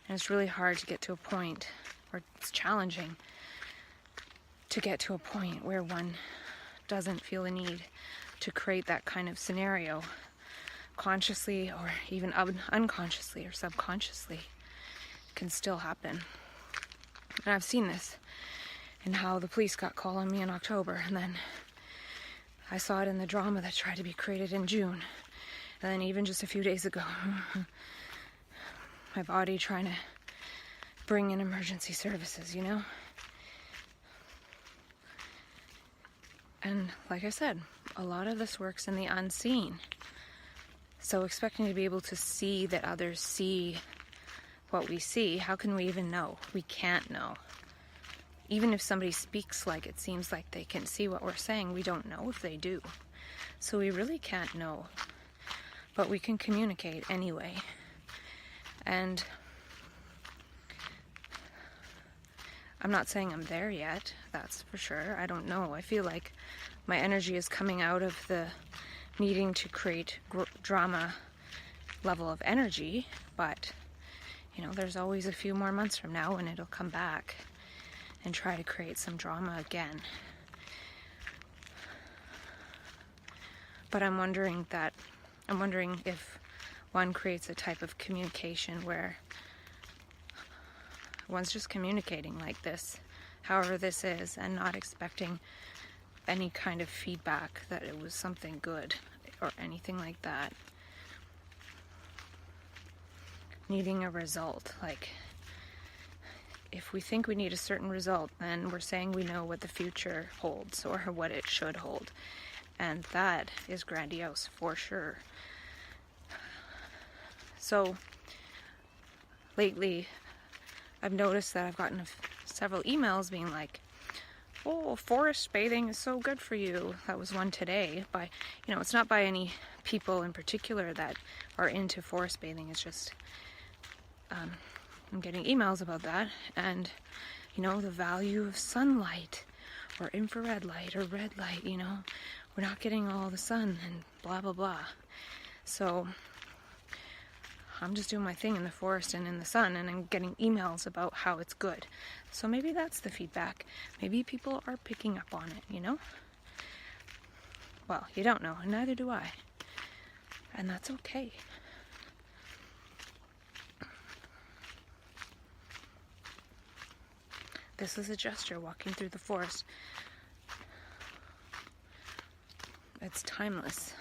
And it's really hard to get to a point, or it's challenging to get to a point where one doesn't feel the need to create that kind of scenario consciously or even unconsciously or subconsciously. It can still happen. And I've seen this in how the police got called on me in October, and then I saw it in the drama that tried to be created in June. And then even just a few days ago, my body trying to bring in emergency services, you know? And like I said, a lot of this works in the unseen. So expecting to be able to see that others see what we see, how can we even know? We can't know. Even if somebody speaks like it seems like they can see what we're saying, we don't know if they do. So we really can't know. But we can communicate anyway. And I'm not saying I'm there yet, that's for sure. I don't know. I feel like my energy is coming out of the needing to create drama level of energy, but you know, there's always a few more months from now when it'll come back and try to create some drama again. But I'm wondering if one creates a type of communication where one's just communicating like this, however this is, and not expecting any kind of feedback that it was something good or anything like that. Needing a result, like if we think we need a certain result, then we're saying we know what the future holds or what it should hold. And that is grandiose for sure. So lately I've noticed that I've gotten several emails being like, oh, forest bathing is so good for you. That was one today. By, you know, it's not by any people in particular that are into forest bathing. It's just I'm getting emails about that, and you know, the value of sunlight or infrared light or red light, you know, we're not getting all the sun and blah blah blah. So I'm just doing my thing in the forest and in the sun, and I'm getting emails about how it's good. So maybe that's the feedback. Maybe people are picking up on it, you know? Well, you don't know, and neither do I. And that's okay. This is a gesture walking through the forest. It's timeless.